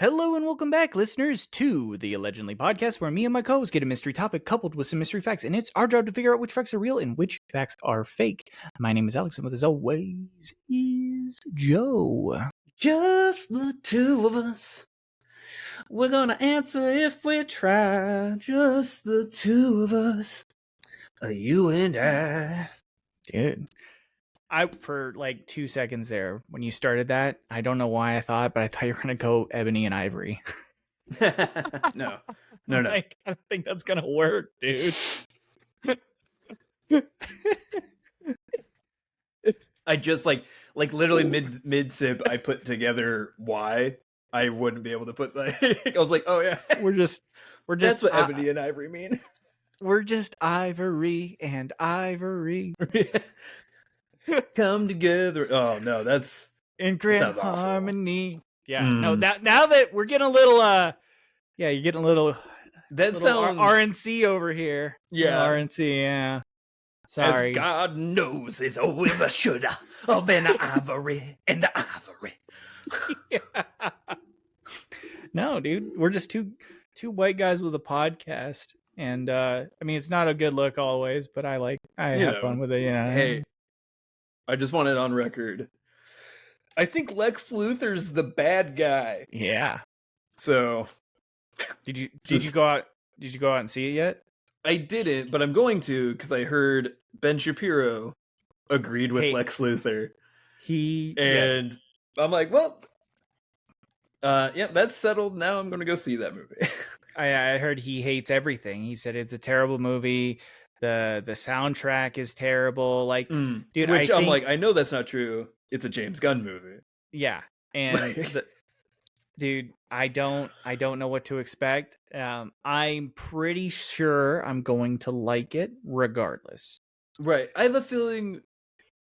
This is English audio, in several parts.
Hello and welcome back, listeners, to the Allegendly podcast, where me and my co-host get a mystery topic coupled with some mystery facts, and it's our job to figure out which facts are real and which facts are fake. My name is Alex, and with us always is Joe. Just the two of us. We're gonna answer if we try. Just the two of us. You and I. Dude. For like 2 seconds there, when you started that, I don't know why I thought, but I thought you were going to go Ebony and Ivory. No. Like, I don't think that's going to work, dude. I just literally mid sip I put together why I wouldn't be able to put I was like, oh yeah. We're just That's what Ebony and Ivory mean. We're just Ivory and Ivory. Come together. Oh no, that's in grand harmony. Awful. Yeah. No, now that we're getting a little you're getting a little sounds RNC over here. Yeah. RNC, yeah. Sorry. As God knows, it's always a shoulda of an ivory and the ivory. Yeah. No, dude. We're just two white guys with a podcast. And I mean, it's not a good look always, but I have fun with it, you know. Hey, I just want it on record. I think Lex Luthor's the bad guy. Yeah. So did you go out and see it yet? I didn't, but I'm going to because I heard Ben Shapiro agreed with Lex Luthor. Yes. I'm like, well, yeah, that's settled. Now I'm going to go see that movie. I heard he hates everything. He said it's a terrible movie. The soundtrack is terrible. Like, dude, I'm like, I know that's not true. It's a James Gunn movie. Yeah, and dude, I don't know what to expect. I'm pretty sure I'm going to like it regardless. Right. I have a feeling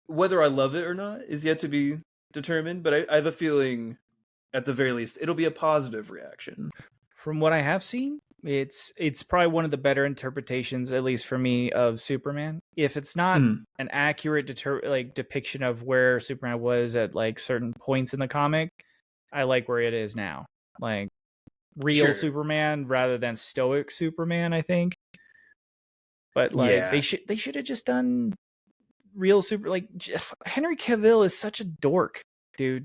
whether I love it or not is yet to be determined, but I have a feeling at the very least it'll be a positive reaction. From what I have seen, it's probably one of the better interpretations, at least for me, of Superman. If it's not an accurate depiction of where Superman was at like certain points in the comic, I like where it is now. Like real Superman rather than stoic Superman, I think. But like they should have just done real Henry Cavill is such a dork, dude.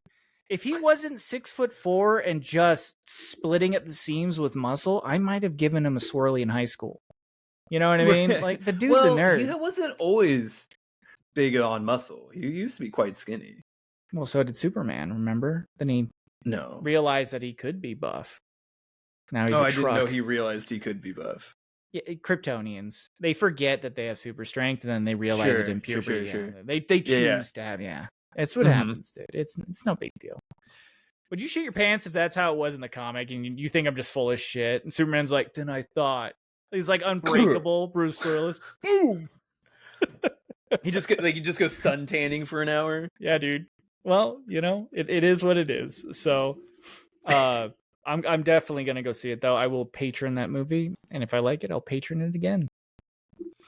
If he wasn't 6'4" and just splitting at the seams with muscle, I might have given him a swirly in high school. You know what I mean? Like, the dude's a nerd. He wasn't always big on muscle. He used to be quite skinny. Well, so did Superman, remember? Then he realized that he could be buff. Now he's a truck. I didn't know he realized he could be buff. Yeah, Kryptonians. They forget that they have super strength, and then they realize it in puberty. Sure. They choose to have, That's what happens, dude. It's no big deal. Would you shit your pants if that's how it was in the comic and you think I'm just full of shit? And Superman's like, then I thought. He's like unbreakable, Bruce Willis. Boom! He just goes sun tanning for an hour. Yeah, dude. Well, it is what it is. So I'm definitely gonna go see it though. I will patron that movie, and if I like it, I'll patron it again.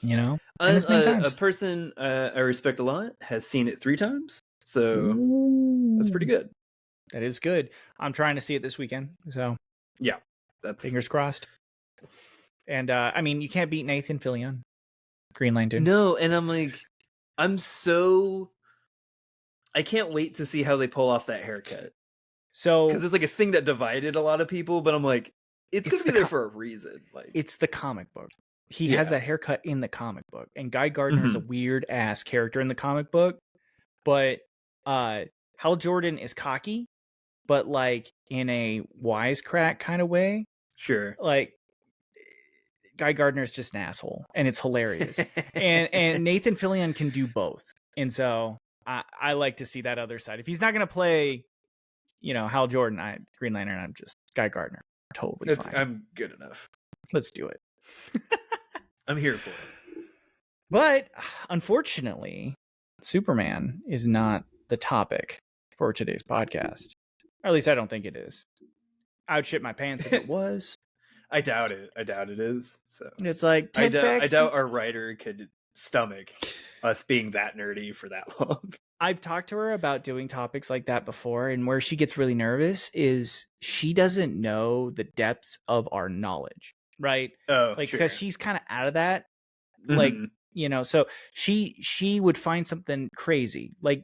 A person I respect a lot has seen it 3 times, so that's pretty good. That is good. I'm trying to see it this weekend, so yeah, that's fingers crossed. And I mean, you can't beat Nathan Fillion, Green Lantern. No, and I'm like, I can't wait to see how they pull off that haircut. So, because it's like a thing that divided a lot of people, but I'm like, it's gonna be there for a reason. Like, it's the comic book. He has that haircut in the comic book, and Guy Gardner is a weird ass character in the comic book. But Hal Jordan is cocky, but like in a wisecrack kind of way. Sure. Like Guy Gardner is just an asshole, and it's hilarious. and Nathan Fillion can do both, and so I like to see that other side. If he's not gonna play, Hal Jordan, Green Lantern, I'm just Guy Gardner. Totally fine. I'm good enough. Let's do it. I'm here for it. But unfortunately, Superman is not the topic for today's podcast. Or at least I don't think it is. I would shit my pants if it was. I doubt it. I doubt it is. So it's like I doubt our writer could stomach us being that nerdy for that long. I've talked to her about doing topics like that before, and where she gets really nervous is she doesn't know the depths of our knowledge, right? Oh, Like, sure. because she's kind of out of that, like, Mhm. so she would find something crazy, like,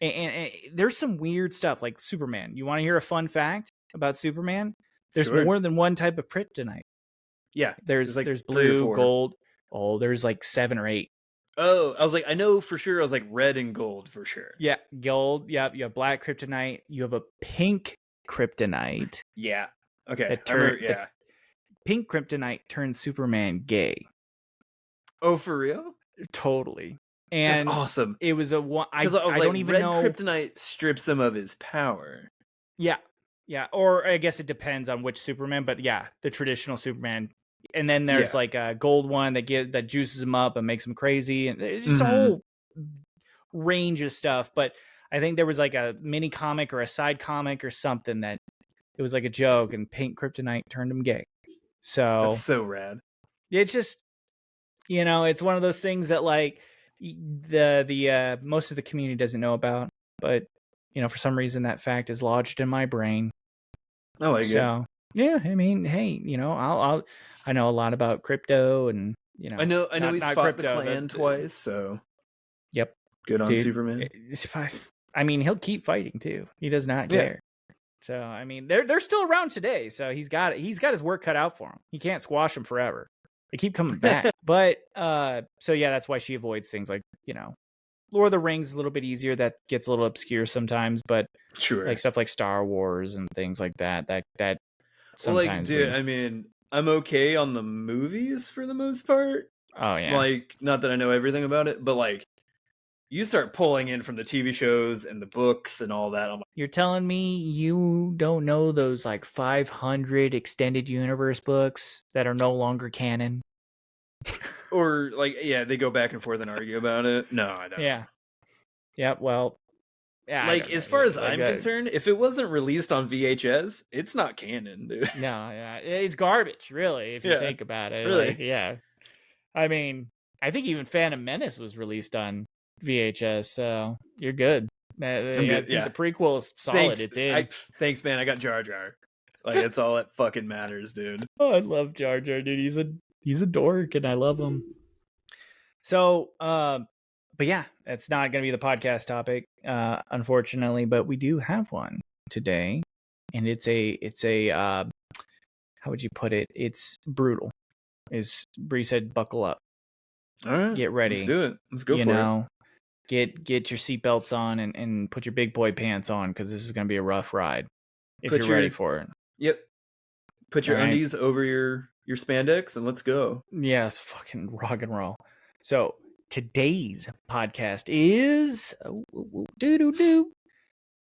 and there's some weird stuff, like Superman. You want to hear a fun fact about Superman? There's Sure. more than one type of kryptonite. Yeah. There's like 3 or blue, 4. gold. Oh, there's like 7 or 8. Oh, I was like, I know for sure. I was like red and gold for sure. Yeah, gold. Yep, you have black kryptonite. You have a pink kryptonite. Yeah. Okay. That I remember. the Yeah. pink kryptonite turns Superman gay. Oh, for real? Totally. That's And awesome. it was a one. I Because I was like, don't even red know. kryptonite strips him of his power. Yeah. Or I guess it depends on which Superman, but yeah, the traditional Superman. And then there's like a gold one that juices him up and makes him crazy, and it's just a whole range of stuff. But I think there was like a mini comic or a side comic or something that it was like a joke, and pink kryptonite turned him gay. So that's so rad. It's just, it's one of those things that like the most of the community doesn't know about, but for some reason that fact is lodged in my brain. I like it. Yeah, I mean, hey, I know a lot about crypto, and I know he's fought crypto, the Klan twice, so yep, good on dude, Superman. I mean, he'll keep fighting too. He does not care. So I mean, they're still around today. So he's got his work cut out for him. He can't squash them forever. They keep coming back. But so yeah, that's why she avoids things like Lord of the Rings is a little bit easier. That gets a little obscure sometimes, but sure, like stuff like Star Wars and things like that. That Well, sometimes. dude, I mean, I'm okay on the movies for the most part. Oh yeah. Like, not that I know everything about it, but like, you start pulling in from the TV shows and the books and all that. I'm like, you're telling me you don't know those like 500 extended universe books that are no longer canon? or like, yeah, they go back and forth and argue about it. No, I don't. Yeah. Well, yeah. Like, as far as I'm concerned, if it wasn't released on VHS, it's not canon, dude. No, yeah, it's garbage, really, if you think about it. Really? Like, yeah. I mean, I think even Phantom Menace was released on VHS, so you're good. I think the prequel is solid. Thanks. It's in. Thanks, man. I got Jar Jar. Like, that's all that fucking matters, dude. Oh, I love Jar Jar, dude. He's a dork, and I love him. So, but yeah, that's not going to be the podcast topic, unfortunately. But we do have one today, and it's a how would you put it? It's brutal. As Bree said, buckle up. All right, get ready. Let's do it. Let's go for it. Get your seatbelts on and put your big boy pants on, because this is going to be a rough ride. If you're ready for it. Yep. Put your undies over your spandex and let's go. Yeah, it's fucking rock and roll. So today's podcast is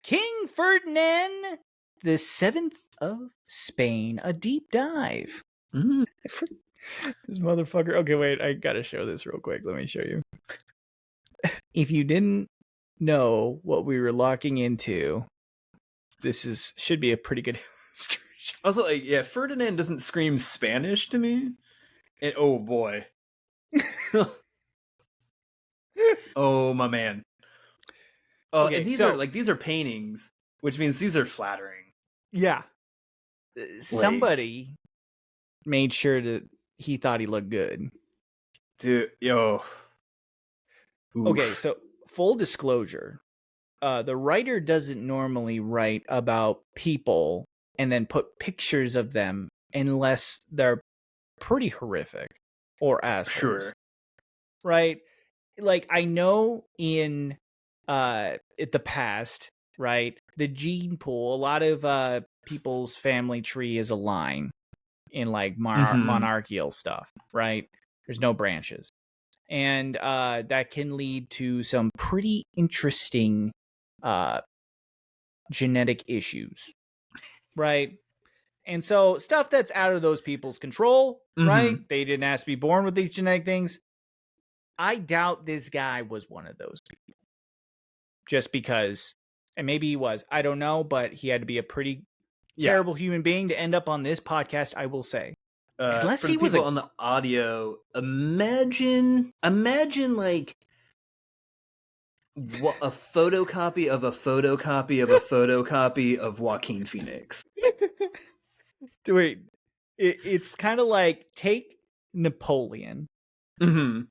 King Ferdinand VII of Spain, a deep dive. Mm-hmm. This motherfucker. Okay, wait, I gotta show this real quick. Let me show you. If you didn't know what we were locking into, this should be a pretty good illustration. Also, like, yeah, Ferdinand doesn't scream Spanish to me. And oh boy. Oh my man. Oh, okay, and these are paintings, which means these are flattering. Yeah. Somebody made sure that he thought he looked good. Dude, yo. Oof. Okay, so full disclosure, the writer doesn't normally write about people and then put pictures of them unless they're pretty horrific or assholes. Sure. Right? Like, I know in the past, right, the gene pool, a lot of people's family tree is a line in like monarchical stuff, right? There's no branches. And that can lead to some pretty interesting genetic issues, right? And so stuff that's out of those people's control, right? They didn't ask to be born with these genetic things. I doubt this guy was one of those people. Just because, and maybe he was, I don't know, but he had to be a pretty terrible human being to end up on this podcast, I will say. Unless for he was on the audio, imagine like What, a photocopy of a photocopy of a photocopy of Joaquin Phoenix. Wait, it's kind of like take Napoleon. Mm-hmm.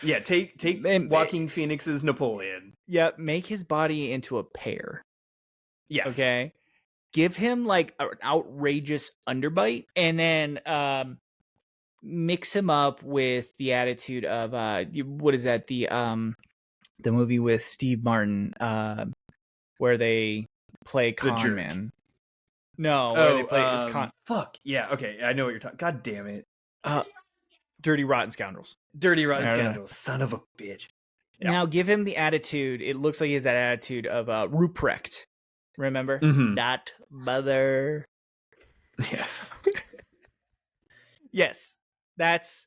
Yeah, take Joaquin Phoenix's Napoleon. Yep, make his body into a pear. Yes. Okay. Give him like an outrageous underbite, and then mix him up with the attitude of what is that? The movie with Steve Martin, where they play con man. No, where they play con. Fuck yeah. Okay, I know what you're talking. God damn it. Dirty Rotten Scoundrels. Dirty Rotten Scoundrels. Son of a bitch. Yeah. Now give him the attitude. It looks like he has that attitude of Ruprecht. Remember? Mm-hmm. Not mother. Yes. Yes. That's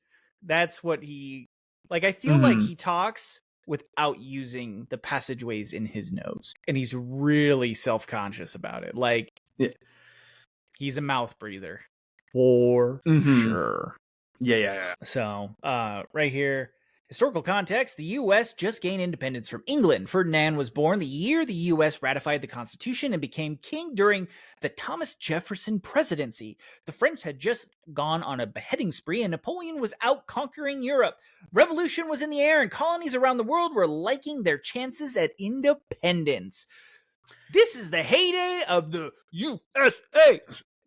what he like. I feel like he talks without using the passageways in his nose, and he's really self-conscious about it. Like, he's a mouth breather for sure. Yeah. So, right here, historical context: the U.S. just gained independence from England. Ferdinand was born the year the U.S. ratified the Constitution and became king during the Thomas Jefferson presidency. The French had just gone on a beheading spree, and Napoleon was out conquering Europe. Revolution was in the air, and colonies around the world were liking their chances at independence. This is the heyday of the USA.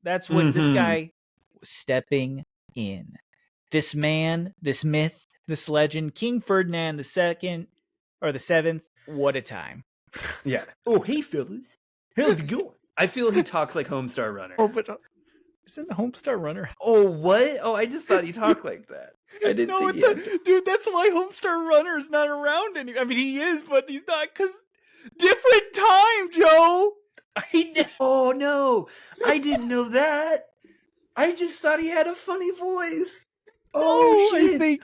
That's when this guy was stepping in. This man, this myth, this legend, King Ferdinand II, or the 7th, what a time. Yeah. Oh, hey, fellas. How's it going? I feel he talks like Homestar Runner. Oh, but isn't Homestar Runner? Oh, what? Oh, I just thought he talked like that. I didn't think dude, that's why Homestar Runner is not around anymore. I mean, he is, but he's not, because different time, Joe. Oh, no. I didn't know that. I just thought he had a funny voice. Oh, shit. I think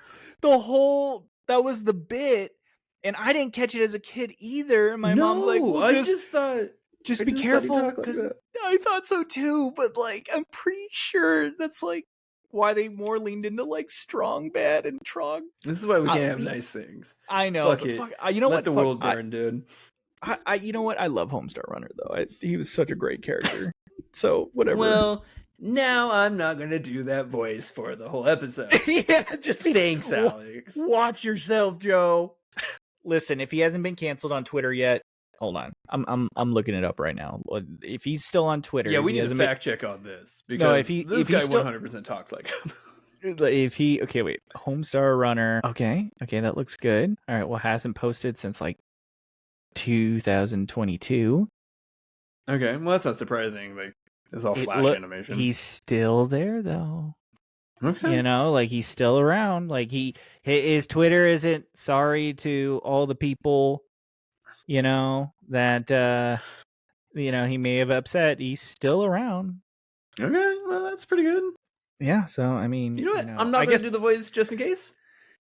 that was the bit, and I didn't catch it as a kid either. My mom's like, well, I just thought, be careful, because I thought so too, but like, I'm pretty sure that's like why they more leaned into like strong bad and Trog. This is why we can't have nice things. I know. Fuck it. You know Let what? the world burn, dude. You know what? I love Homestar Runner though. He was such a great character. So whatever. Well, now I'm not gonna do that voice for the whole episode. Yeah, just thanks, Alex. Watch yourself, Joe. Listen, if he hasn't been canceled on Twitter yet, hold on. I'm looking it up right now. If he's still on Twitter, yeah, we need to fact check on this, because this guy 100% talks like him. Okay, wait, Homestar Runner. Okay, that looks good. All right, well, hasn't posted since like 2022. Okay, well, that's not surprising. Like, it's all flash animation. He's still there though. Okay. You know, like, he's still around. Like, his Twitter isn't sorry to all the people, you know, that he may have upset. He's still around. Okay, well, that's pretty good. Yeah, so I mean, you know what? I'm not gonna do the voice just in case.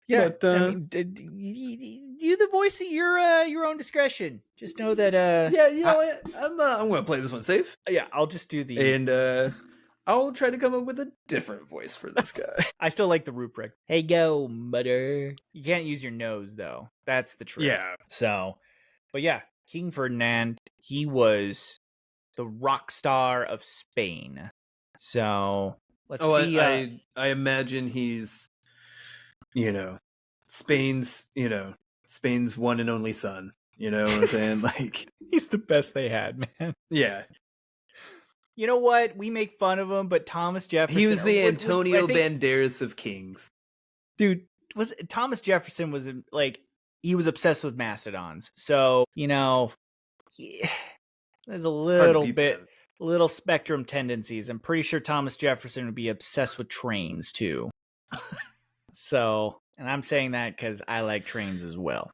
Yeah, but, I mean, do the voice at your own discretion. Just know that. Yeah, you know what? I'm gonna play this one safe. Yeah, I'll just do the I'll try to come up with a different voice for this guy. I still like the Ruprecht. Hey, go, mother. You can't use your nose though. That's the trick. Yeah. So, but yeah, King Ferdinand. He was the rock star of Spain. So let's see. I imagine he's, Spain's one and only son. You know what I'm saying? Like, he's the best they had, man. Yeah. You know what? We make fun of him, but Thomas Jefferson. He was the Antonio Banderas of kings. Dude, Thomas Jefferson was like, he was obsessed with mastodons. So, there's a little spectrum tendencies. I'm pretty sure Thomas Jefferson would be obsessed with trains too. So, and I'm saying that because I like trains as well.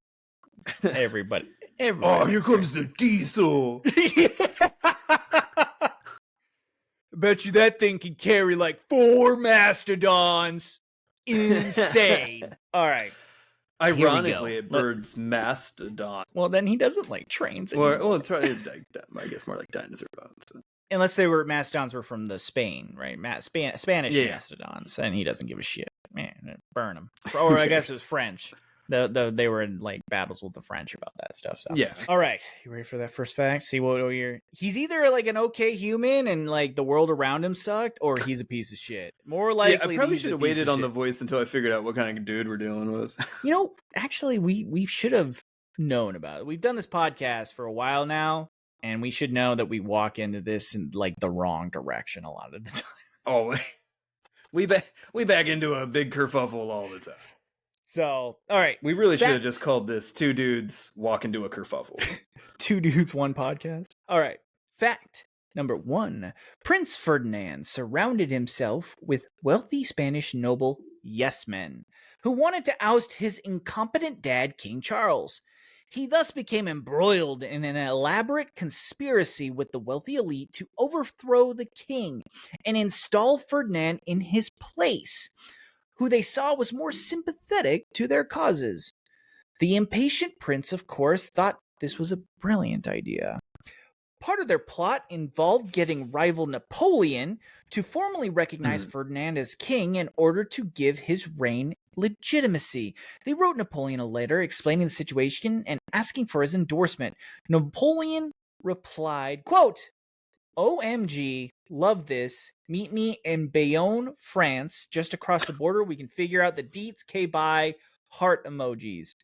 Everybody. Oh, here comes the diesel. Bet you that thing can carry like 4 mastodons. Insane. All right. Ironically, it burns mastodon. Well, then he doesn't like trains anymore. I guess more like dinosaur bones. Unless mastodons were from the Spain, right? Spanish mastodons, and he doesn't give a shit. Man, burn them. Or I guess it was French. They were in like battles with the French about that stuff. So Yeah. All right, you ready for that first fact? See what you're. He's either like an okay human and like the world around him sucked, or he's a piece of shit. More likely, I probably should have waited on the voice until I figured out what kind of dude we're dealing with. Actually, we should have known about it. We've done this podcast for a while now, and we should know that we walk into this in like the wrong direction a lot of the time. Oh, we back into a big kerfuffle all the time. So, all right. We really should have just called this Two Dudes Walk Into a Kerfuffle. Two Dudes, One Podcast. All right. Fact number 1. Prince Ferdinand surrounded himself with wealthy Spanish noble yes-men who wanted to oust his incompetent dad, King Charles. He thus became embroiled in an elaborate conspiracy with the wealthy elite to overthrow the king and install Ferdinand in his place, who they saw was more sympathetic to their causes. The impatient prince, of course, thought this was a brilliant idea. Part of their plot involved getting rival Napoleon to formally recognize Ferdinand as king in order to give his reign legitimacy. They wrote Napoleon a letter explaining the situation and asking for his endorsement. Napoleon replied, quote, OMG, love this. Meet me in Bayonne, France, just across the border. We can figure out the deets. K-bye, heart emojis.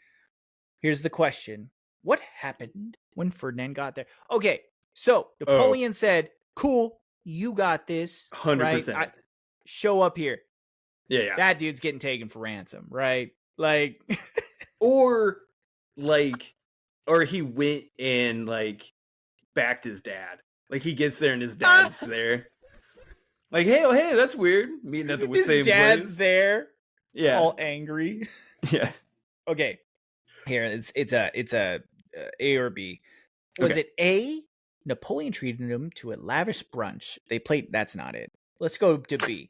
Here's the question. What happened when Ferdinand got there? Okay, so Napoleon said, cool, you got this. 100%. Right? Show up here. Yeah. That dude's getting taken for ransom, right? Like, or he went and like backed his dad. Like he gets there and his dad's there. Like, hey, that's weird. Meeting at the same place. His dad's there. Yeah. All angry. Yeah. Okay. Here, it's a A or B. Was it A? Napoleon treated him to a lavish brunch. That's not it. Let's go to B.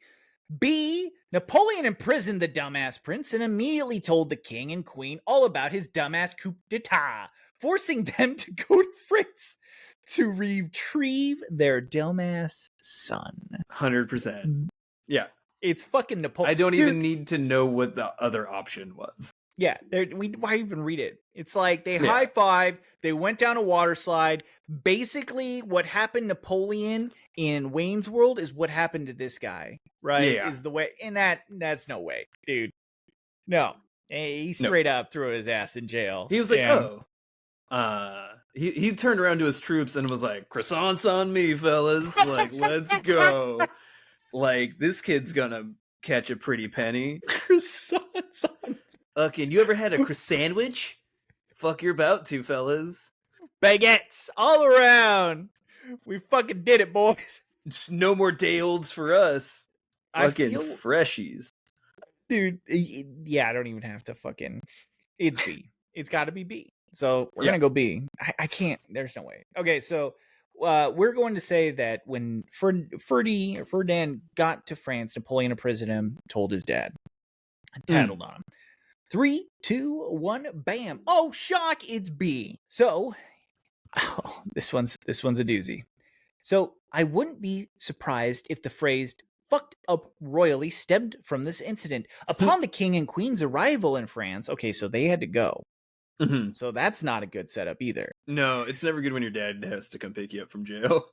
B. Napoleon imprisoned the dumbass prince and immediately told the king and queen all about his dumbass coup d'etat, forcing them to go to France to retrieve their dumbass son. 100%. Yeah. It's fucking Napoleon. I don't even need to know what the other option was. Yeah, why even read it? It's like they high-fived, they went down a water slide. Basically, what happened to Napoleon in Wayne's World is what happened to this guy, right? Yeah. Is the way, and that's no way, dude. No. He straight up threw his ass in jail. He was like, he turned around to his troops and was like, croissants on me, fellas. Like, let's go. Like, this kid's gonna catch a pretty penny. Croissants on me. Fucking, you ever had a sandwich? Fuck, you're about to, fellas. Baguettes all around. We fucking did it, boys. Just no more day olds for us. Fucking freshies. Dude, yeah, I don't even have to fucking... It's B. It's got to be B. So we're going to go B. I can't. There's no way. Okay, so we're going to say that when Ferdinand got to France, Napoleon imprisoned him, told his dad. Tattled on him. 3, 2, 1, bam. Oh, shock, it's B. So, this one's a doozy. So, I wouldn't be surprised if the phrase fucked up royally stemmed from this incident. Upon the king and queen's arrival in France, okay, so they had to go. Mm-hmm. So that's not a good setup either. No, it's never good when your dad has to come pick you up from jail.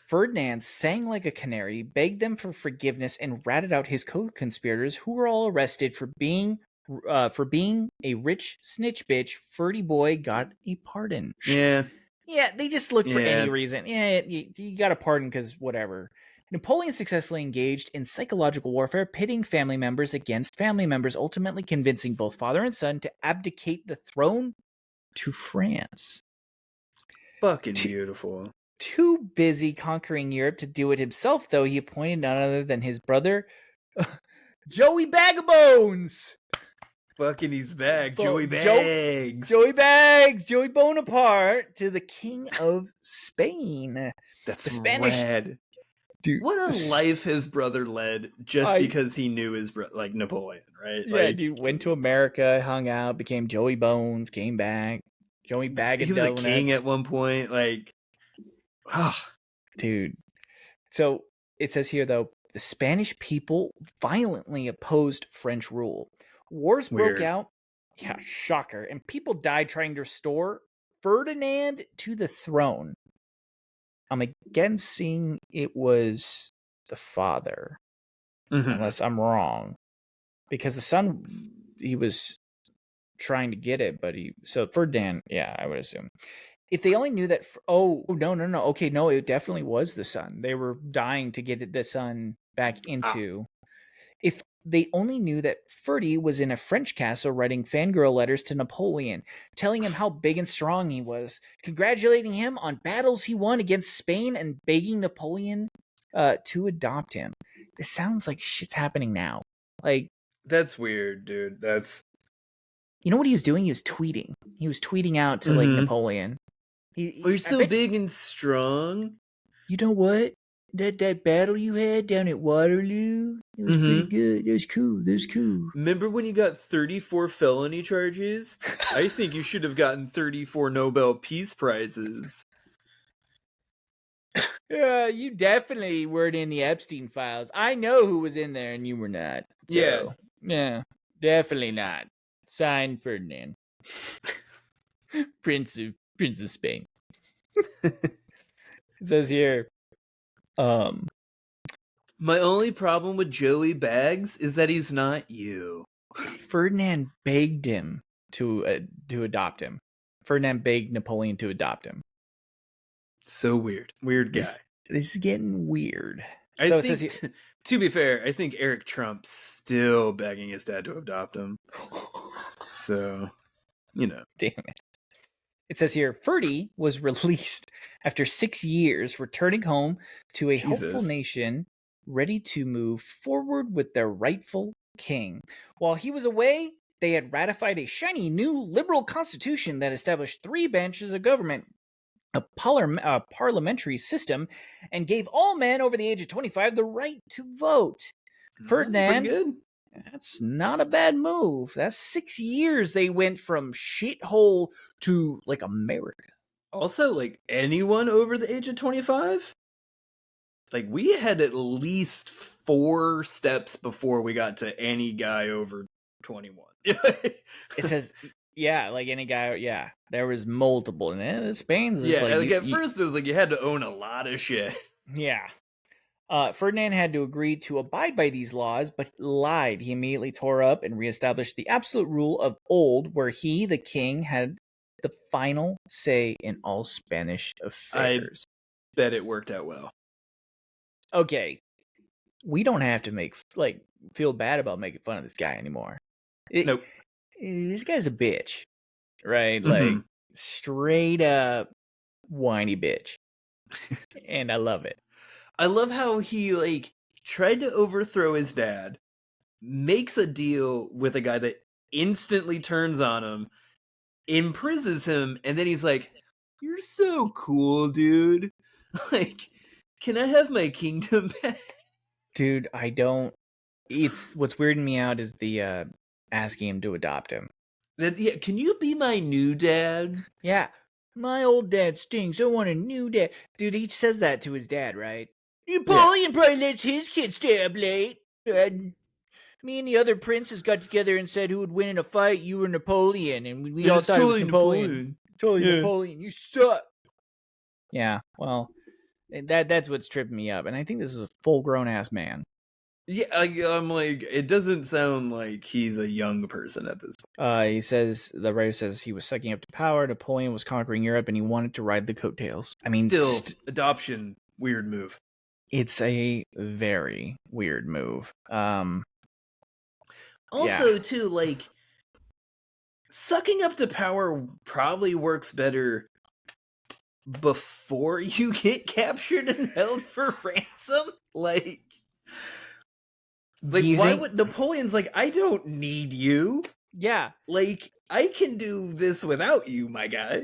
Ferdinand sang like a canary, begged them for forgiveness, and ratted out his co-conspirators, who were all arrested for being a rich snitch bitch. Ferdy boy got a pardon. Yeah, they just look for any reason. Yeah, you got a pardon because whatever. Napoleon successfully engaged in psychological warfare, pitting family members against family members, ultimately convincing both father and son to abdicate the throne to France. Fucking beautiful. Too busy conquering Europe to do it himself, though, he appointed none other than his brother, Joey Bagabones. Fucking he's back. Joey Bags. Joey Bonaparte to the King of Spain. That's the Spanish. Rad. Dude, what a life his brother led just because he knew his like Napoleon, right? Yeah, dude went to America, hung out, became Joey Bones, came back. Joey Bag of Donuts. He was a king at one point, like, dude. So it says here, though, the Spanish people violently opposed French rule. Wars broke out Yeah, shocker. And people died trying to restore Ferdinand to the throne. I'm guessing it was the father, unless I'm wrong. Because the son, he was trying to get it, but so Ferdinand, yeah, I would assume. If they only knew that, no. Okay, no, it definitely was the son. They were dying to get the son back into. If they only knew that Ferdy was in a French castle writing fangirl letters to Napoleon, telling him how big and strong he was, congratulating him on battles he won against Spain, and begging Napoleon to adopt him. This sounds like shit's happening now. Like, that's weird, dude. That's... You know what he was doing? He was tweeting. He was tweeting out to like Napoleon. You're so big and strong. You know what? That battle you had down at Waterloo, it was pretty good. It was cool. It was cool. Remember when you got 34 felony charges? I think you should have gotten 34 Nobel Peace Prizes. Yeah, you definitely weren't in the Epstein files. I know who was in there and you were not. So, yeah, definitely not. Signed, Ferdinand. Prince of Spain. It says here, my only problem with Joey Baggs is that he's not you. Ferdinand begged him to adopt him. Ferdinand begged Napoleon to adopt him. So weird. Weird guy. This is getting weird. I think, to be fair, I think Eric Trump's still begging his dad to adopt him. So, you know. Damn it. It says here, Ferdy was released after 6 years, returning home to a hopeful nation ready to move forward with their rightful king. While he was away, they had ratified a shiny new liberal constitution that established 3 branches of government, a parliamentary system, and gave all men over the age of 25 the right to vote. Ferdinand, pretty good. That's not a bad move. That's 6 years they went from shithole to like America. Also, like anyone over the age of 25? Like we had at least 4 steps before we got to any guy over 21. It says, yeah, like any guy, yeah. There was multiple. And Spain's just like at first it was like you had to own a lot of shit. Yeah. Ferdinand had to agree to abide by these laws, but lied. He immediately tore up and reestablished the absolute rule of old, where he, the king, had the final say in all Spanish affairs. I bet it worked out well. Okay, we don't have to feel bad about making fun of this guy anymore. Nope. This guy's a bitch, right? Like, straight up whiny bitch. And I love it. I love how he tried to overthrow his dad, makes a deal with a guy that instantly turns on him, imprisons him, and then he's like, "You're so cool, dude. Like, can I have my kingdom back?" Dude, I don't. It's what's weirding me out is the asking him to adopt him. Can you be my new dad? Yeah, my old dad stinks. I want a new dad. Dude, he says that to his dad, right? Napoleon probably lets his kids stay up late. Me and the other princes got together and said who would win in a fight, you or Napoleon, and we all thought it was Napoleon. Totally Napoleon. You suck. Yeah, well, that's what's tripping me up, and I think this is a full-grown ass man. Yeah, I'm like, it doesn't sound like he's a young person at this point. He says, the writer says he was sucking up to power. Napoleon was conquering Europe, and he wanted to ride the coattails. I mean, still, adoption, weird move. It's a very weird move. Also, too, sucking up to power probably works better before you get captured and held for ransom. Why would Napoleon's like, I don't need you. Yeah. I can do this without you, my guy.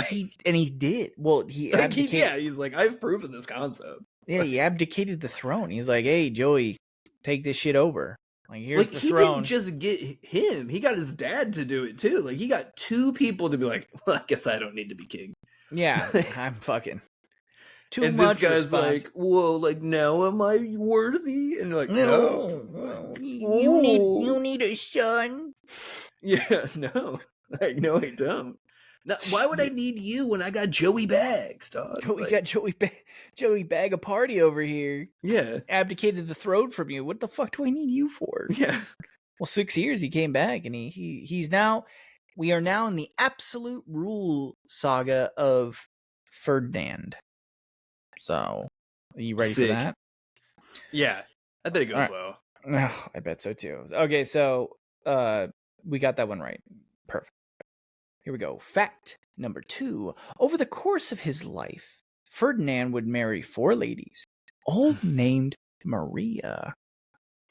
He did. Well, he abdicated. He's like, I've proven this concept. Yeah, he abdicated the throne. He's like, hey, Joey, take this shit over. Here's the throne. He didn't just get him. He got his dad to do it, too. He got 2 people to be like, well, I guess I don't need to be king. Yeah, I'm fucking. Too and much this guy's response. like, whoa, like, now am I worthy? And you're like, no. Like, You need a son. yeah, no. Like, no, I don't. Now, why would I need you when I got Joey Bags, dog? We got Joey Bag a party over here. Yeah. Abdicated the throne from you. What the fuck do I need you for? Yeah. Well, 6 years he came back, and he's now. We are now in the absolute rule saga of Ferdinand. So, are you ready for that? Yeah, I bet it goes well. Oh, I bet so too. Okay, so we got that one right. Perfect. Here we go. Fact number 2. Over the course of his life, Ferdinand would marry 4 ladies, all named Maria.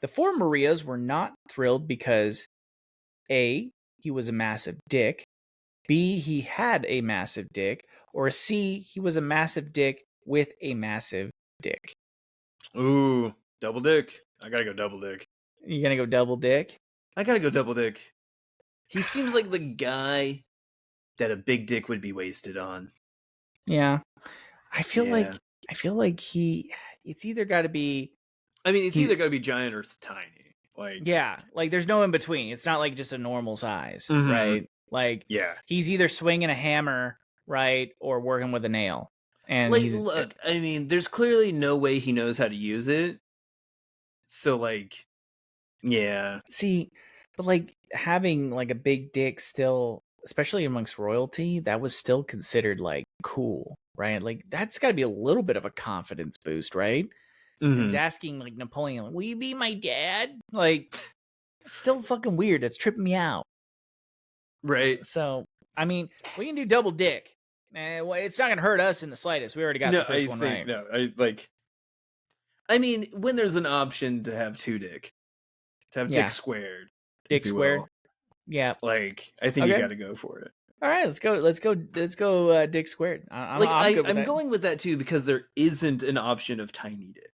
The 4 Marias were not thrilled because A, he was a massive dick, B, he had a massive dick, or C, he was a massive dick with a massive dick. Ooh, double dick. I gotta go double dick. You gonna go double dick? I gotta go double dick. He seems like the guy that a big dick would be wasted on. Yeah. I feel like it's either got to be. I mean, it's either got to be giant or tiny. Like, yeah, like there's no in between. It's not like just a normal size, right? Like, yeah, he's either swinging a hammer, right, or working with a nail. And like, look, I mean, there's clearly no way he knows how to use it. So, like, yeah. See, but like having like a big dick still, especially amongst royalty, that was still considered like cool, right? Like that's got to be a little bit of a confidence boost, right? He's asking like Napoleon, "Will you be my dad?" Like, still fucking weird. It's tripping me out. Right. So, I mean, we can do double dick. It's not gonna hurt us in the slightest. We already got the first one right. No, I mean, when there's an option to have 2 dick, to have dick squared, dick squared. Yeah, like I think you got to go for it. All right, let's go. Dick squared. I'm going with that too because there isn't an option of tiny dick.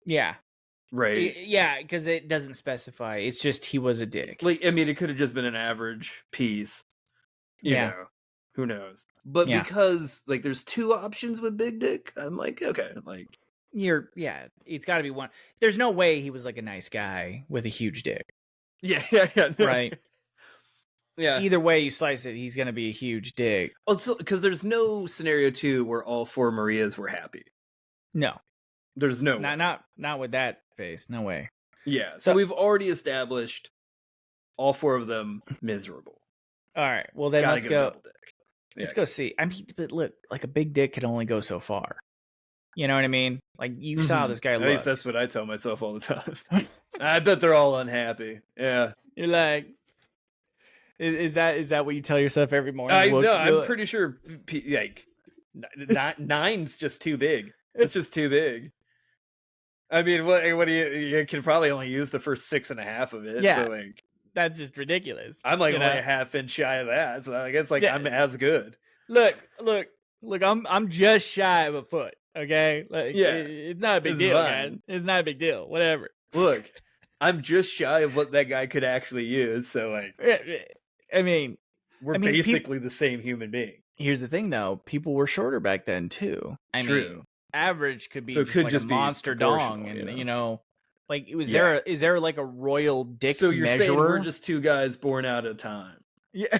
Yeah. Right. Yeah, because it doesn't specify. It's just he was a dick. Like, I mean, it could have just been an average piece. You know, who knows? But because like there's 2 options with big dick, I'm like, okay, like it's got to be one. There's no way he was like a nice guy with a huge dick. Yeah. Right. Yeah. Either way you slice it, he's gonna be a huge dick. Also, because there's no scenario 2 where all 4 Marias were happy. No. There's no way. Not with that face. No way. Yeah. So we've already established all 4 of them miserable. All right. Well, then let's go. Let's go see. I mean, but look, like a big dick can only go so far. You know what I mean? Like you saw this guy. At least that's what I tell myself all the time. I bet they're all unhappy. Yeah. You're like, is that what you tell yourself every morning? I'm pretty sure. Like, 9's just too big. It's just too big. I mean, what do you can probably only use the first 6.5 of it. Yeah, so like that's just ridiculous. I'm like only a half inch shy of that, so I guess like I'm as good. Look! I'm just shy of a foot. Okay, like, it's not a big deal, man. It's not a big deal. Whatever. Look, I'm just shy of what that guy could actually use. So like, I mean, we're basically the same human being. Here's the thing, though: people were shorter back then too. I mean, average could be just a monster dong, and you know, like is there like a royal dick so you're measurer? Saying we're just 2 guys born out of time. Yeah.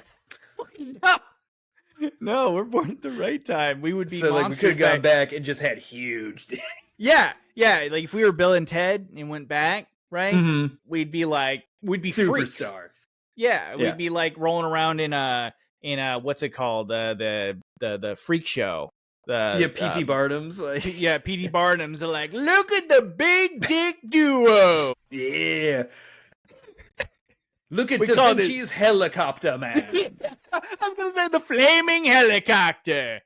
No, we're born at the right time. We would be so monsters. Like we could have gone back and just had huge dicks. Yeah. Like if we were Bill and Ted and went back, right? We'd be superstars. Freaks. Yeah, we'd be like rolling around in a what's it called? The freak show. P.T. Barnum's like P.T. Barnum's. They're like, look at the big dick duo. Yeah. Look at Da Vinci's helicopter man. I was gonna say the flaming helicopter.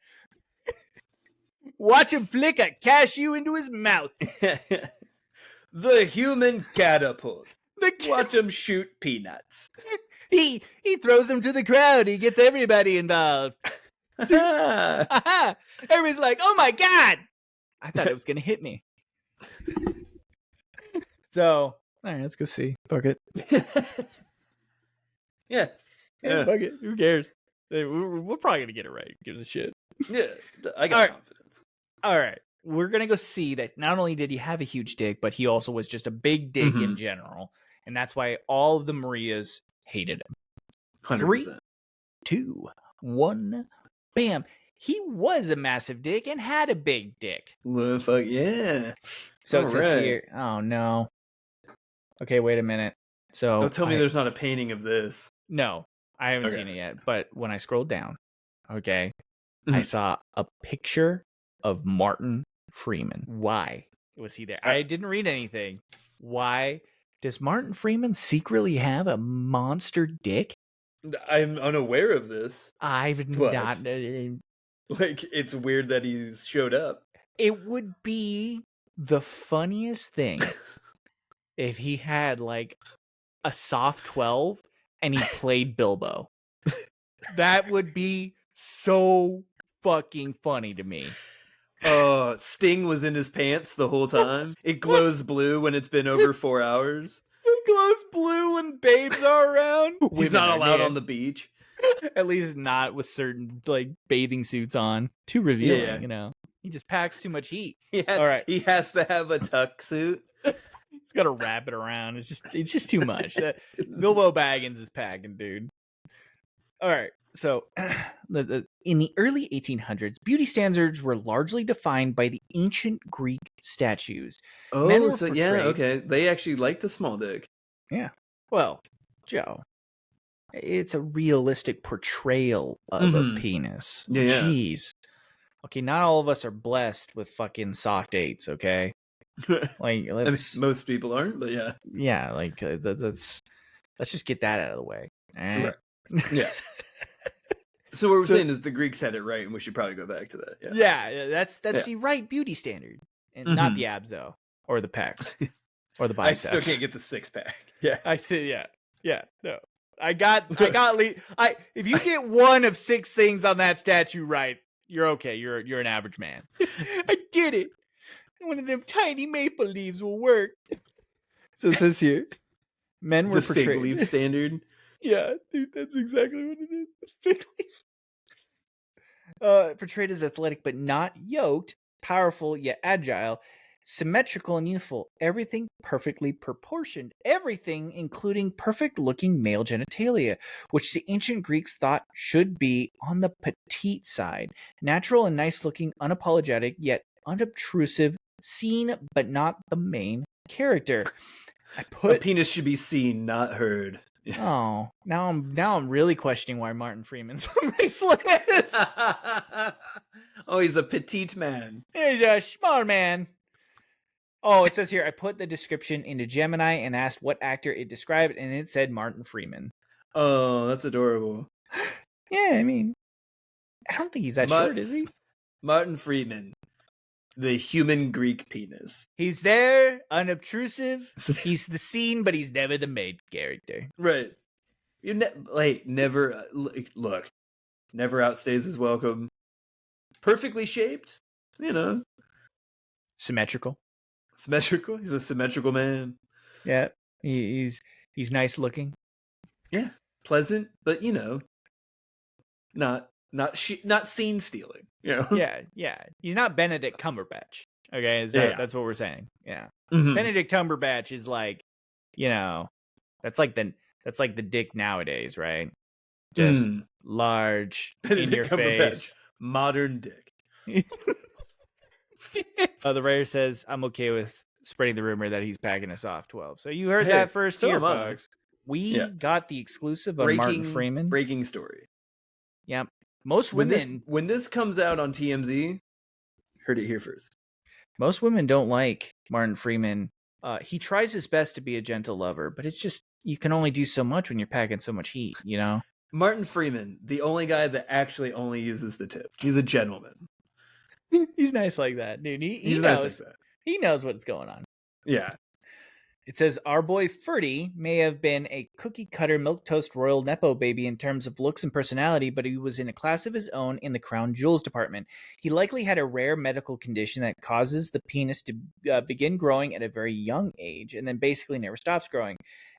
Watch him flick a cashew into his mouth. The human catapult. Watch him shoot peanuts. He throws them to the crowd. He gets everybody involved. Everybody's like, "Oh my god!" I thought it was gonna hit me. So, all right, let's go see. Fuck it. Yeah, fuck it. Who cares? We're probably gonna get it right. Gives a shit. Yeah, I got confidence. All right. we're going to go see that not only did he have a huge dick, but he also was just a big dick in general. And that's why all of the Marias hated him. 100%. 3, 2, 1, bam. He was a massive dick and had a big dick. Well, fuck yeah. So it says here, oh no. Okay, wait a minute. So tell me there's not a painting of this. No, I haven't seen it yet. But when I scrolled down, okay, I saw a picture of Martin Freeman. Why was he there? I didn't read anything. Why does Martin Freeman secretly have a monster dick? I'm unaware of this. I've not. Like, it's weird that he's showed up. It would be the funniest thing if he had like a soft 12 and he played Bilbo. That would be so fucking funny to me. Sting was in his pants the whole time. It glows blue when it's been over 4 hours. It glows blue when babes are around. He's not allowed on the beach. At least not with certain like bathing suits on. Too revealing, you know. He just packs too much heat. All right. He has to have a tuck suit. He's got to wrap it around. It's just too much. Bilbo Baggins is packing, dude. All right. So, in the early 1800s, beauty standards were largely defined by the ancient Greek statues. Oh, so okay. They actually liked a small dick. Yeah. Well, Joe, it's a realistic portrayal of a penis. Yeah. Jeez. Okay, not all of us are blessed with fucking soft 8s, okay? Like, most people aren't, but yeah. Yeah, like, let's just get that out of the way. Right. Yeah. So what we're saying is the Greeks had it right, and we should probably go back to that. Yeah, that's the right beauty standard, and not the abs though, or the pecs, or the biceps. I still can't get the 6-pack. Yeah, I said no. I got. If you get one of 6 things on that statue right, you're okay. You're an average man. I did it. One of them tiny maple leaves will work. So it says here, men were portrayed. Fig leaf standard. Yeah, dude, that's exactly what it is. The fig leaf. Portrayed as athletic but not yoked, powerful yet agile, symmetrical and youthful, everything perfectly proportioned, everything including perfect-looking male genitalia, which the ancient Greeks thought should be on the petite side, natural and nice-looking, unapologetic yet unobtrusive, seen but not the main character. A penis should be seen, not heard. Oh, now I'm really questioning why Martin Freeman's on this list. Oh, he's a petite man. He's a small man. Oh, it says here, I put the description into Gemini and asked what actor it described, and it said Martin Freeman. Oh, that's adorable. Yeah, I mean, I don't think he's that short, is he? Martin Freeman. The human Greek penis. He's there, unobtrusive. He's the scene, but he's never the main character. Right. You never look. Never outstays his welcome. Perfectly shaped, you know. Symmetrical. He's a symmetrical man. Yeah, he's nice looking. Yeah, pleasant, but you know, not scene stealing. You know? Yeah. He's not Benedict Cumberbatch. Okay, that's what we're saying. Yeah, Benedict Cumberbatch is like, you know, that's like the dick nowadays, right? Just large, Benedict in your Cumberbatch, face, modern dick. The writer says, I'm okay with spreading the rumor that he's packing a soft 12. So you heard that first here, folks. We got the exclusive of Martin Freeman. Breaking story. Yep. Most women... When this comes out on TMZ, heard it here first. Most women don't like Martin Freeman. He tries his best to be a gentle lover, but it's just, you can only do so much when you're packing so much heat, you know? Martin Freeman, the only guy that actually only uses the tip. He's a gentleman. He's nice like that, dude. He knows, nice like that. He knows what's going on. Yeah. It says, our boy Ferdy may have been a cookie-cutter milquetoast royal nepo baby in terms of looks and personality, but he was in a class of his own in the crown jewels department. He likely had a rare medical condition that causes the penis to begin growing at a very young age and then basically never stops growing.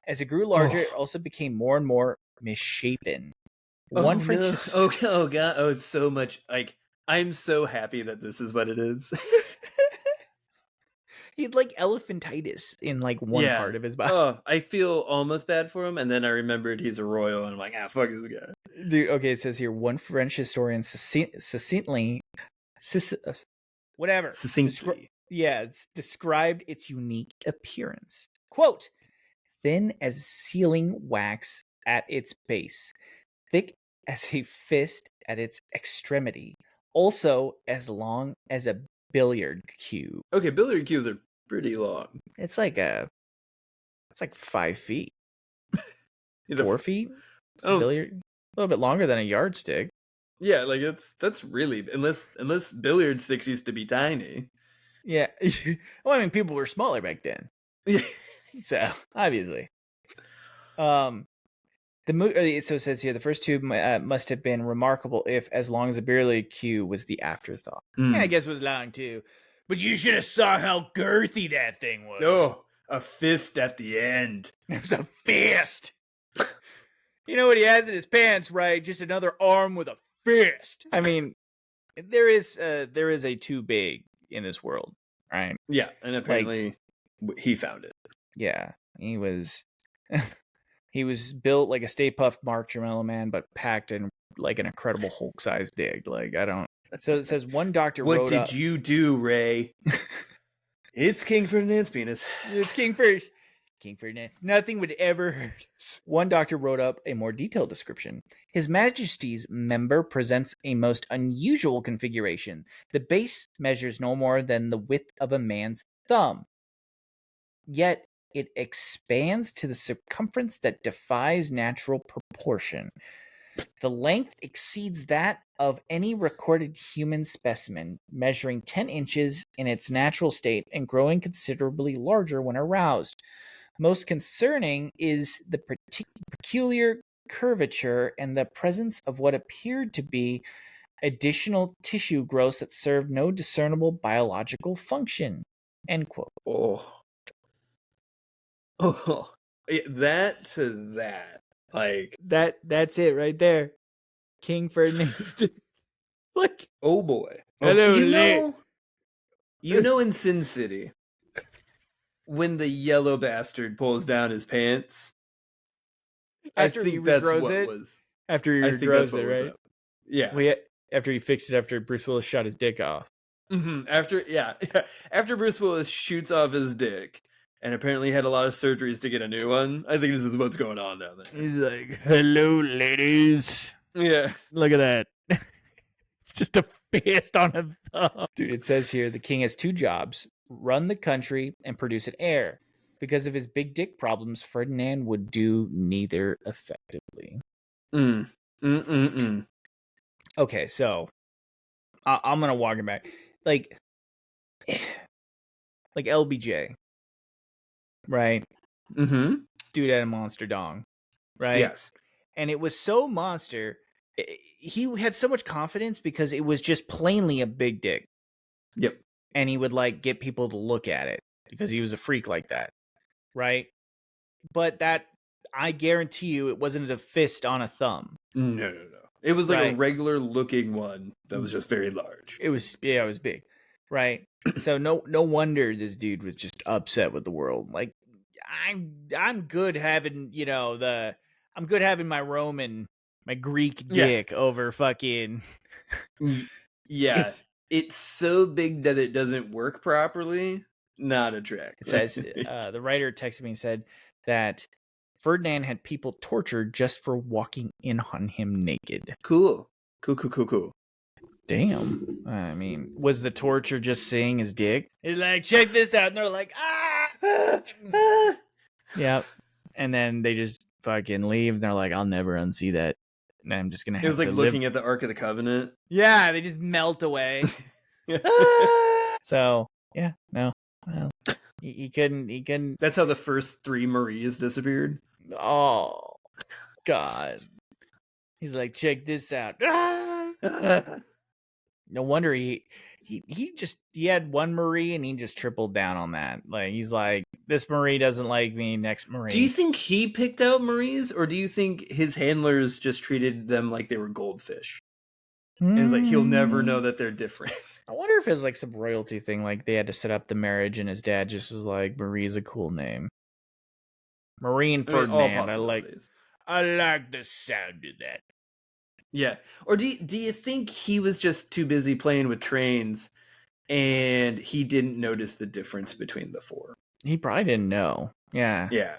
As it grew larger, it also became more and more misshapen. Oh, God. Oh, it's so much. Like, I'm so happy that this is what it is. He had like elephantitis in like one part of his body. Oh, I feel almost bad for him, and then I remembered he's a royal, and I'm like, fuck this guy. Dude, okay, it says here, one French historian whatever. Succinctly. It's described its unique appearance. Quote, thin as sealing wax at its base, thick as a fist at its extremity, also as long as a billiard cue. Okay, billiard cues are pretty long. It's like 5 feet. 4 feet? It's a billiard, a little bit longer than a yardstick. Yeah, like that's really, unless billiard sticks used to be tiny. Yeah. Well, I mean, people were smaller back then. Yeah. So, obviously. So it says here, the first two must have been remarkable if as long as a billiard cue was the afterthought. Yeah, I guess it was long too. But you should have saw how girthy that thing was. Oh, a fist at the end. It was a fist. You know what he has in his pants, right? Just another arm with a fist. I mean, there is a too big in this world, right? Yeah, and apparently he found it. Yeah, he was built like a Stay Puft Marshmallow Man, but packed in like an Incredible Hulk-sized dick. Like, I don't. So it says one doctor what wrote did you do, Ray? It's King Ferdinand's penis. It's King Ferdinand. Nothing would ever hurt us. One doctor wrote up a more detailed description. His Majesty's member presents a most unusual configuration. The base measures no more than the width of a man's thumb. Yet it expands to the circumference that defies natural proportion. The length exceeds that of any recorded human specimen, measuring 10 inches in its natural state and growing considerably larger when aroused. Most concerning is the peculiar curvature and the presence of what appeared to be additional tissue growths that serve no discernible biological function. End quote. Oh, that to that, like that's it right there. King Ferdinand's like, oh boy. Hello, you know in Sin City, when the yellow bastard pulls down his pants, after he regrows it, right? Yeah. Well, after he fixed it, after Bruce Willis shot his dick off. Mm-hmm. After Bruce Willis shoots off his dick, and apparently had a lot of surgeries to get a new one. I think this is what's going on down there. He's like, hello, ladies. Yeah. Look at that. It's just a fist on a thumb. Dude, it says here, the king has two jobs: run the country and produce an heir. Because of his big dick problems, Ferdinand would do neither effectively. Okay, so I'm going to walk it back. Like LBJ. Right? Mm-hmm. Dude had a monster dong. Right? Yes. And it was so monster. He had so much confidence because it was just plainly a big dick. Yep. And he would like get people to look at it because he was a freak like that. Right? But that, I guarantee you, it wasn't a fist on a thumb. No. It was like a regular looking one that was just very large. It was big. Right? So no wonder this dude was just upset with the world. Like, I'm good having, I'm good having my Roman, my Greek dick over fucking. Yeah. It's so big that it doesn't work properly. Not attractive. It says, the writer texted me and said that Ferdinand had people tortured just for walking in on him naked. Cool. Damn. I mean, was the torture just seeing his dick? He's like, check this out. And they're like, ah. Yep. And then they just fucking leave. And they're like, I'll never unsee that. And I'm just going to have to It was like looking at the Ark of the Covenant. Yeah, they just melt away. So, yeah, no. Well, he couldn't. That's how the first 3 Maries disappeared. Oh, God. He's like, check this out. No wonder he had one Marie and he just tripled down on that. Like, he's like, this Marie doesn't like me, next Marie. Do you think he picked out Maries, or do you think his handlers just treated them like they were goldfish? And it's like he'll never know that they're different. I wonder if it's like some royalty thing, like they had to set up the marriage and his dad just was like, Marie's a cool name. Marie and Ferdinand. All I like the sound of that. Yeah. Or do you think he was just too busy playing with trains and he didn't notice the difference between the four? He probably didn't know. Yeah. Yeah.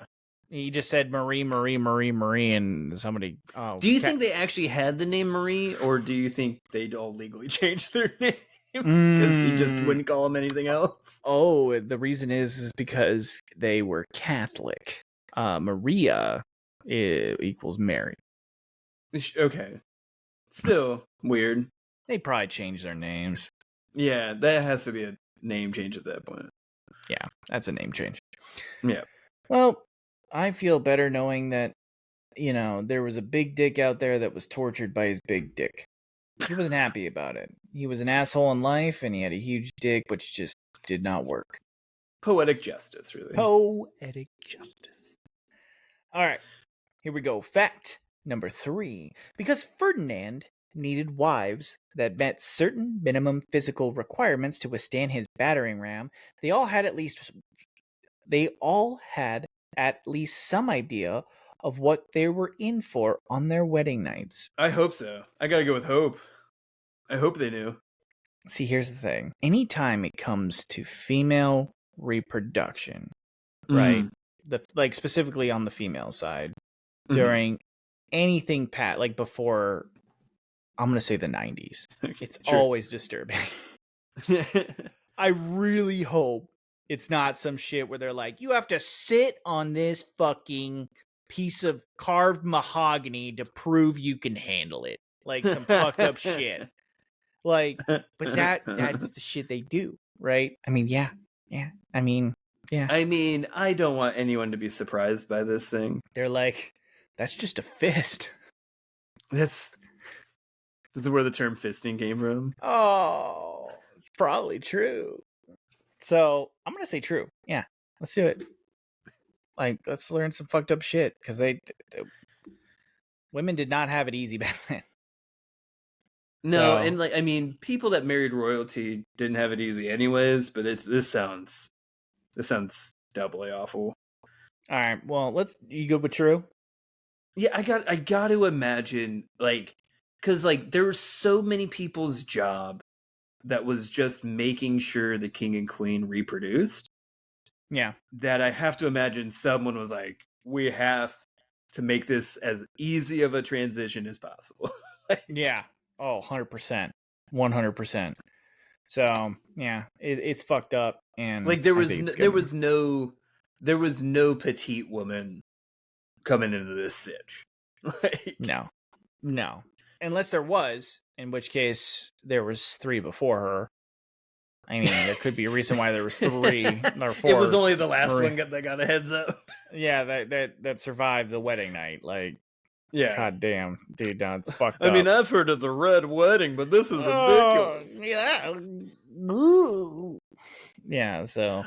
He just said Marie, Marie, Marie, Marie, and somebody. Oh, do you think they actually had the name Marie, or do you think they'd all legally changed their name because he just wouldn't call them anything else? Oh, the reason is because they were Catholic. Maria equals Mary. Okay. Still weird. They probably changed their names. Yeah, that has to be a name change at that point. Yeah, that's a name change. Yeah. Well, I feel better knowing that, there was a big dick out there that was tortured by his big dick. He wasn't happy about it. He was an asshole in life, and he had a huge dick, which just did not work. Poetic justice, really. Poetic justice. All right, here we go. Fact number 3. Because Ferdinand needed wives that met certain minimum physical requirements to withstand his battering ram, they all had at least some idea of what they were in for on their wedding nights. I hope so. I gotta go with hope. I hope they knew. See, here's the thing. Anytime it comes to female reproduction, right? Like specifically on the female side, during anything like before, I'm going to say the 90s, it's always disturbing. I really hope it's not some shit where they're like, you have to sit on this fucking piece of carved mahogany to prove you can handle it. Like some fucked up shit. Like, but that's the shit they do, right? I mean, yeah. I mean, I don't want anyone to be surprised by this thing. They're like, that's just a fist. This is where the term fisting came from. Oh, it's probably true. So I'm gonna say true. Yeah, let's do it. Like, let's learn some fucked up shit because women did not have it easy back then. No, and people that married royalty didn't have it easy anyways. But this sounds doubly awful. All right, well, you good with true? Yeah, I got to imagine, because there were so many people's job that was just making sure the king and queen reproduced. Yeah, that I have to imagine someone was like, we have to make this as easy of a transition as possible. Yeah. Oh, 100%. 100%. So, yeah, it's fucked up. And there was no petite woman coming into this sitch. No. Unless there was, in which case there was 3 before her. I mean, there could be a reason why there was 3 or 4. It was only the last one that got a heads up. Yeah, that survived the wedding night. Like, yeah. God damn, dude, no, it's fucked up. I mean, I've heard of the red wedding, but this is ridiculous. Yeah. Yeah, so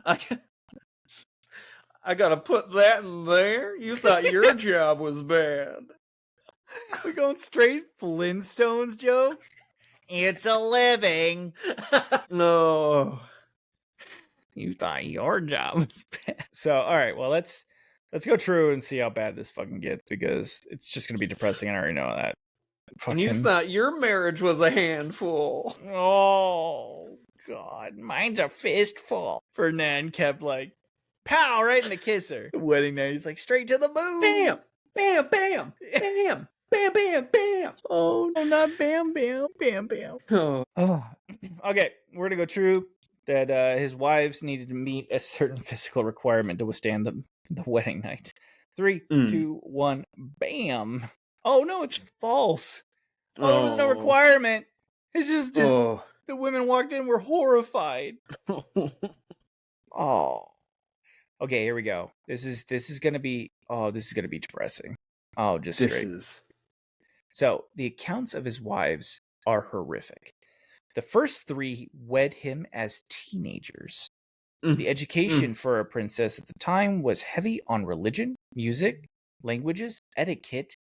I gotta put that in there. You thought your job was bad. We're going straight Flintstones joke. It's a living. No. You thought your job was bad. So, all right, well, let's go true and see how bad this fucking gets, because it's just going to be depressing. I already know that. And you thought your marriage was a handful. Oh, God. Mine's a fistful. Ferdinand kept like, pow, right in the kisser. The wedding night, he's like, straight to the moon. Bam, bam, bam, bam. Bam, bam, bam. Oh, no, not bam, bam, bam, bam. Oh. Okay, we're going to go true that his wives needed to meet a certain physical requirement to withstand the wedding night. 3, 2, 1, bam. Oh, no, it's false. Oh, there was no requirement. It's just the women walked in, were horrified. Oh. Okay, here we go. This is going to be depressing. Oh, just straight. So, the accounts of his wives are horrific. The first 3 wed him as teenagers. The education for a princess at the time was heavy on religion, music, languages, etiquette,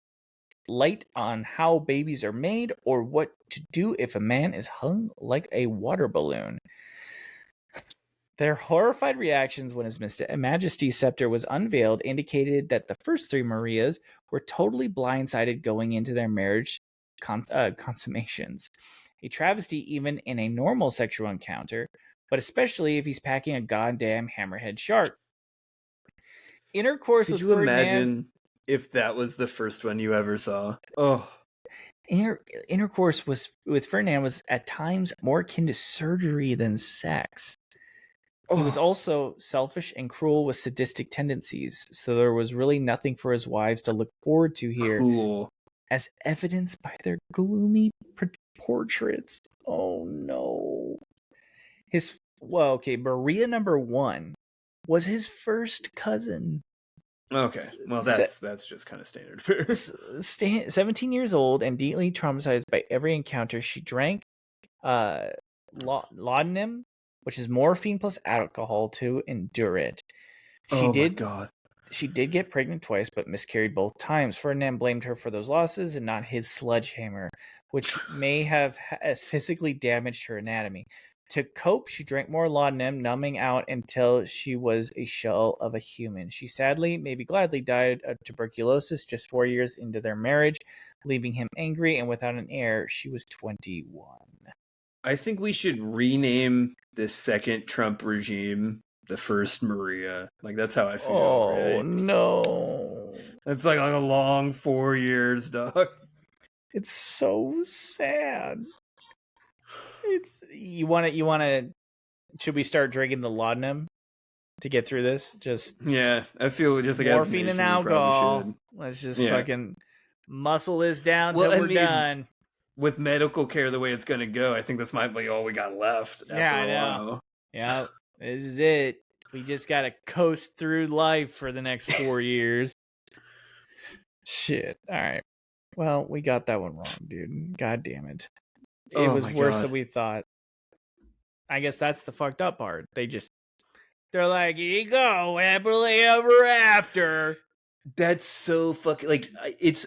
light on how babies are made or what to do if a man is hung like a water balloon. Their horrified reactions when His Majesty's scepter was unveiled indicated that the first three Marias were totally blindsided going into their marriage consummations. A travesty even in a normal sexual encounter, but especially if he's packing a goddamn hammerhead shark. Intercourse Could with you Ferdinand... imagine if that was the first one you ever saw? Oh. Intercourse with Ferdinand was at times more akin to surgery than sex. He was also selfish and cruel with sadistic tendencies, so there was really nothing for his wives to look forward to here, cool. as evidenced by their gloomy portraits. Oh no. Maria number 1 was his first cousin. Okay, well that's just kind of standard fare. 17 years old and deeply traumatized by every encounter, she drank laudanum, which is morphine plus alcohol, to endure it. My God. She did get pregnant twice, but miscarried both times. Ferdinand blamed her for those losses and not his sledgehammer, which may have physically damaged her anatomy. To cope, she drank more laudanum, numbing out until she was a shell of a human. She sadly, maybe gladly, died of tuberculosis just 4 years into their marriage, leaving him angry and without an heir. She was 21. I think we should rename this second Trump regime the first Maria. Like, that's how I feel. Oh, right? No. It's like a long 4 years, dog. It's so sad. You want to should we start drinking the laudanum to get through this? Yeah, I feel just like morphine and alcohol. Should. Let's just fucking muscle this down till we're done. With medical care the way it's going to go, I think this might be all we got left after a while. Yeah, this is it. We just got to coast through life for the next 4 years. Shit. All right. Well, we got that one wrong, dude. God damn it. It was worse than we thought. I guess that's the fucked up part. They're like, here you go, happily ever after. That's so fucking, like, it's,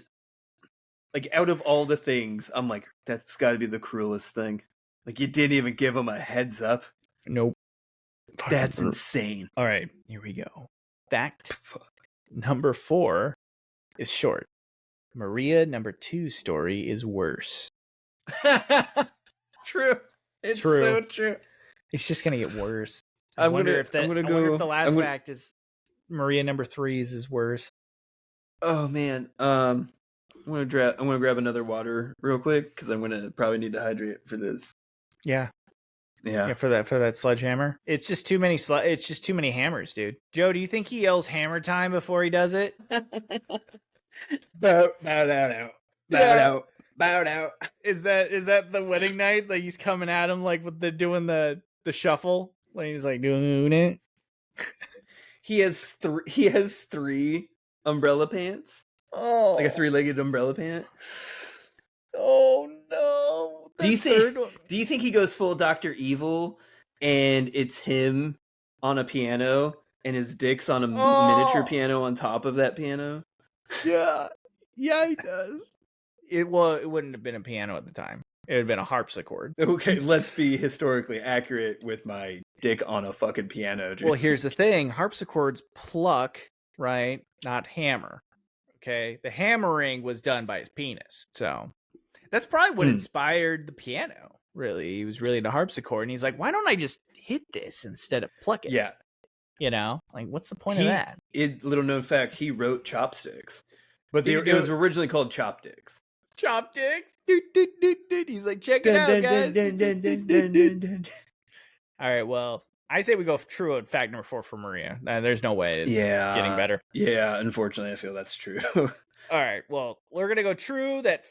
like, out of all the things, I'm like, that's got to be the cruelest thing. Like, you didn't even give them a heads up. Nope. That's insane. All right, here we go. Fact number 4 is short. Maria number 2's story is worse. True. It's so true. It's just gonna get worse. I wonder if the last fact is Maria number 3's is worse. Oh man. I'm gonna grab another water real quick because I'm gonna probably need to hydrate for this. Yeah. For that sledgehammer. It's just too many. It's just too many hammers, dude. Joe, do you think he yells hammer time before he does it? Bow out. Is that the wedding night? Like he's coming at him like with doing the shuffle. Like he's like doing it. He has 3 umbrella pants. Oh, like a 3-legged umbrella pant. Oh no! Do you think he goes full Dr. Evil and it's him on a piano and his dick's on a miniature piano on top of that piano? Yeah, he does. It wouldn't have been a piano at the time. It would have been a harpsichord. Okay, let's be historically accurate with my dick on a fucking piano. Dude. Well, here's the thing. Harpsichords pluck, right? Not hammer. Okay? The hammering was done by his penis. So that's probably what inspired the piano, really. He was really into harpsichord, and he's like, why don't I just hit this instead of pluck it? Yeah. You know? Like, what's the point of that? Little known fact, he wrote Chopsticks. But it was originally called Chopsticks. Chopsticks? He's like, check it out, guys. All right, well, I say we go true on fact number 4 for Maria. There's no way it's getting better. Yeah, unfortunately, I feel that's true. All right, well, we're going to go true that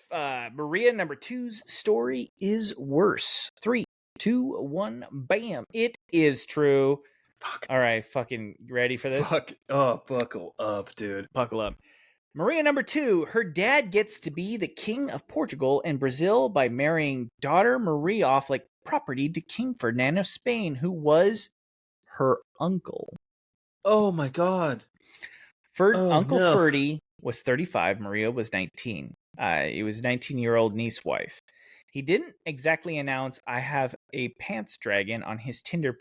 Maria number 2's story is worse. 3, 2, 1, bam. It is true. Fuck. All right, fucking ready for this? Fuck. Oh, buckle up, dude. Buckle up. Maria number 2, her dad gets to be the king of Portugal and Brazil by marrying daughter Maria off like property to King Ferdinand of Spain, who was her uncle. Oh my god. Uncle Ferdy was 35. Maria was 19. He was 19-year-old niece wife. He didn't exactly announce "I have a pants dragon" on his Tinder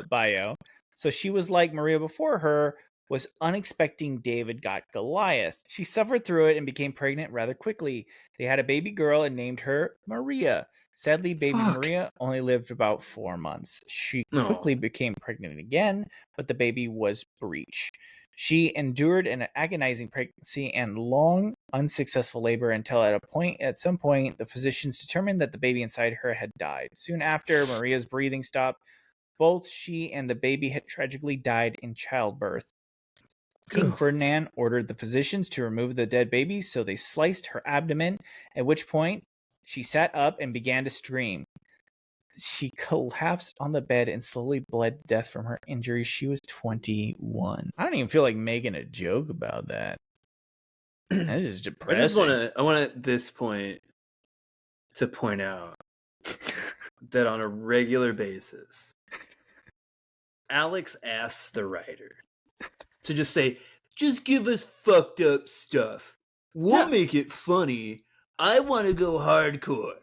bio, so she was like Maria before her, was unexpecting David got Goliath. She suffered through it and became pregnant rather quickly. They had a baby girl and named her Maria. Sadly, baby Maria only lived about 4 months. She quickly became pregnant again, but the baby was breech. She endured an agonizing pregnancy and long, unsuccessful labor until at some point, the physicians determined that the baby inside her had died. Soon after, Maria's breathing stopped. Both she and the baby had tragically died in childbirth. King Ferdinand ordered the physicians to remove the dead baby, so they sliced her abdomen, at which point she sat up and began to scream. She collapsed on the bed and slowly bled to death from her injuries. She was 21. I don't even feel like making a joke about that. That is depressing. I want at this point to point out that on a regular basis, Alex asks the writer to just say, just give us fucked up stuff. We'll make it funny. I want to go hardcore.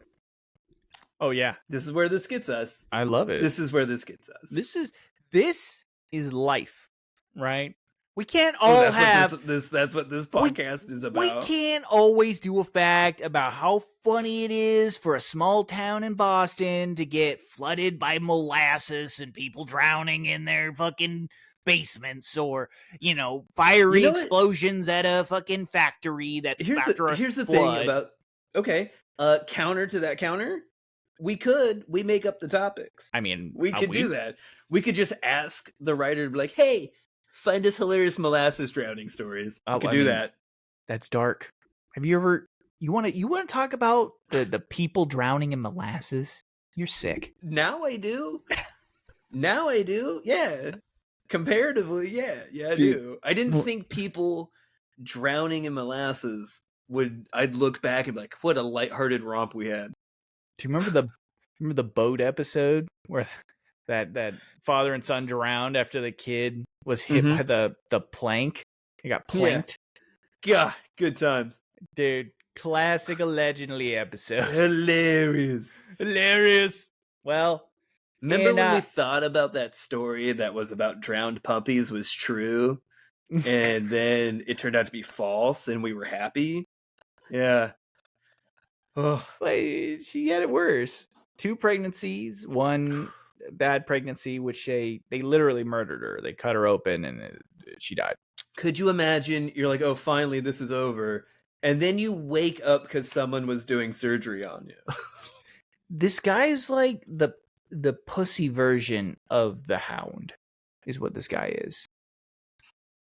Oh, yeah. This is where this gets us. I love it. This is where this gets us. This is life, right? We can't all that's what this podcast is about. We can't always do a fact about how funny it is for a small town in Boston to get flooded by molasses and people drowning in their fucking basements, or fiery explosions at a fucking factory that here's the thing about counter to that counter. We make up the topics. I mean, we could do that. We could just ask the writer to be like, hey, find us hilarious molasses drowning stories. We could do that. That's dark. Have you ever, you want to talk about the people drowning in molasses? You're sick. Now I do. Yeah. Comparatively, yeah, I do. I didn't think people drowning in molasses I'd look back and be like, what a lighthearted romp we had. Do you remember the boat episode where that father and son drowned after the kid was hit by the plank? He got planked. Yeah, good times. Dude, classic Allegendly episode. Hilarious. Well, remember when we thought about that story that was about drowned puppies was true, and then it turned out to be false, and we were happy? Yeah. Oh, she had it worse. 2 pregnancies, 1 bad pregnancy, which they literally murdered her. They cut her open and she died. Could you imagine? You're like, oh, finally, this is over. And then you wake up because someone was doing surgery on you. This guy's like the pussy version of the Hound, is what this guy is.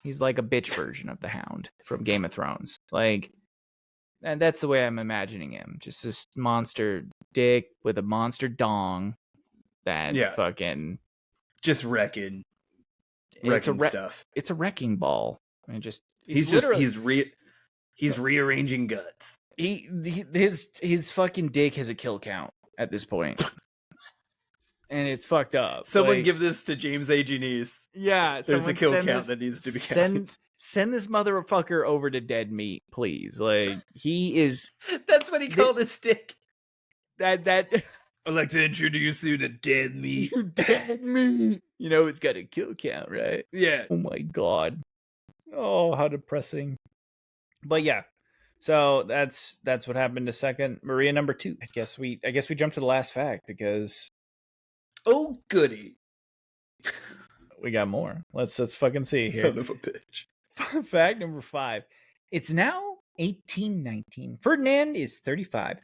He's like a bitch version of the Hound from Game of Thrones. And that's the way I'm imagining him. Just this monster dick with a monster dong that fucking just wrecking stuff. It's a wrecking ball. I mean, he's rearranging guts. His fucking dick has a kill count at this point. And it's fucked up. Someone give this to James A. Niece. Yeah, there's a kill count that needs to be counted. Send this motherfucker over to dead meat, please. He is. That's what he called his dick. That. I'd like to introduce you to dead meat. Dead meat. It's got a kill count, right? Yeah. Oh my god. Oh, how depressing. But yeah. So that's what happened to second Maria number 2. I guess we jumped to the last fact because. Oh goody. We got more. Let's fucking see here. Son of a bitch. Fact number 5. It's now 1819. Ferdinand is 35.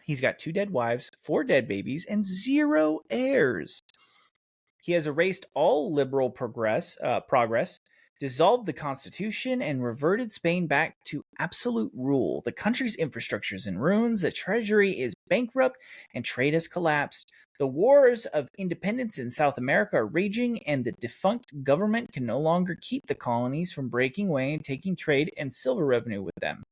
He's got 2 dead wives, 4 dead babies, and 0 heirs. He has erased all liberal progress, dissolved the constitution, and reverted Spain back to absolute rule. The country's infrastructure is in ruins, the treasury is bankrupt, and trade has collapsed. The wars of independence in South America are raging, and the defunct government can no longer keep the colonies from breaking away and taking trade and silver revenue with them.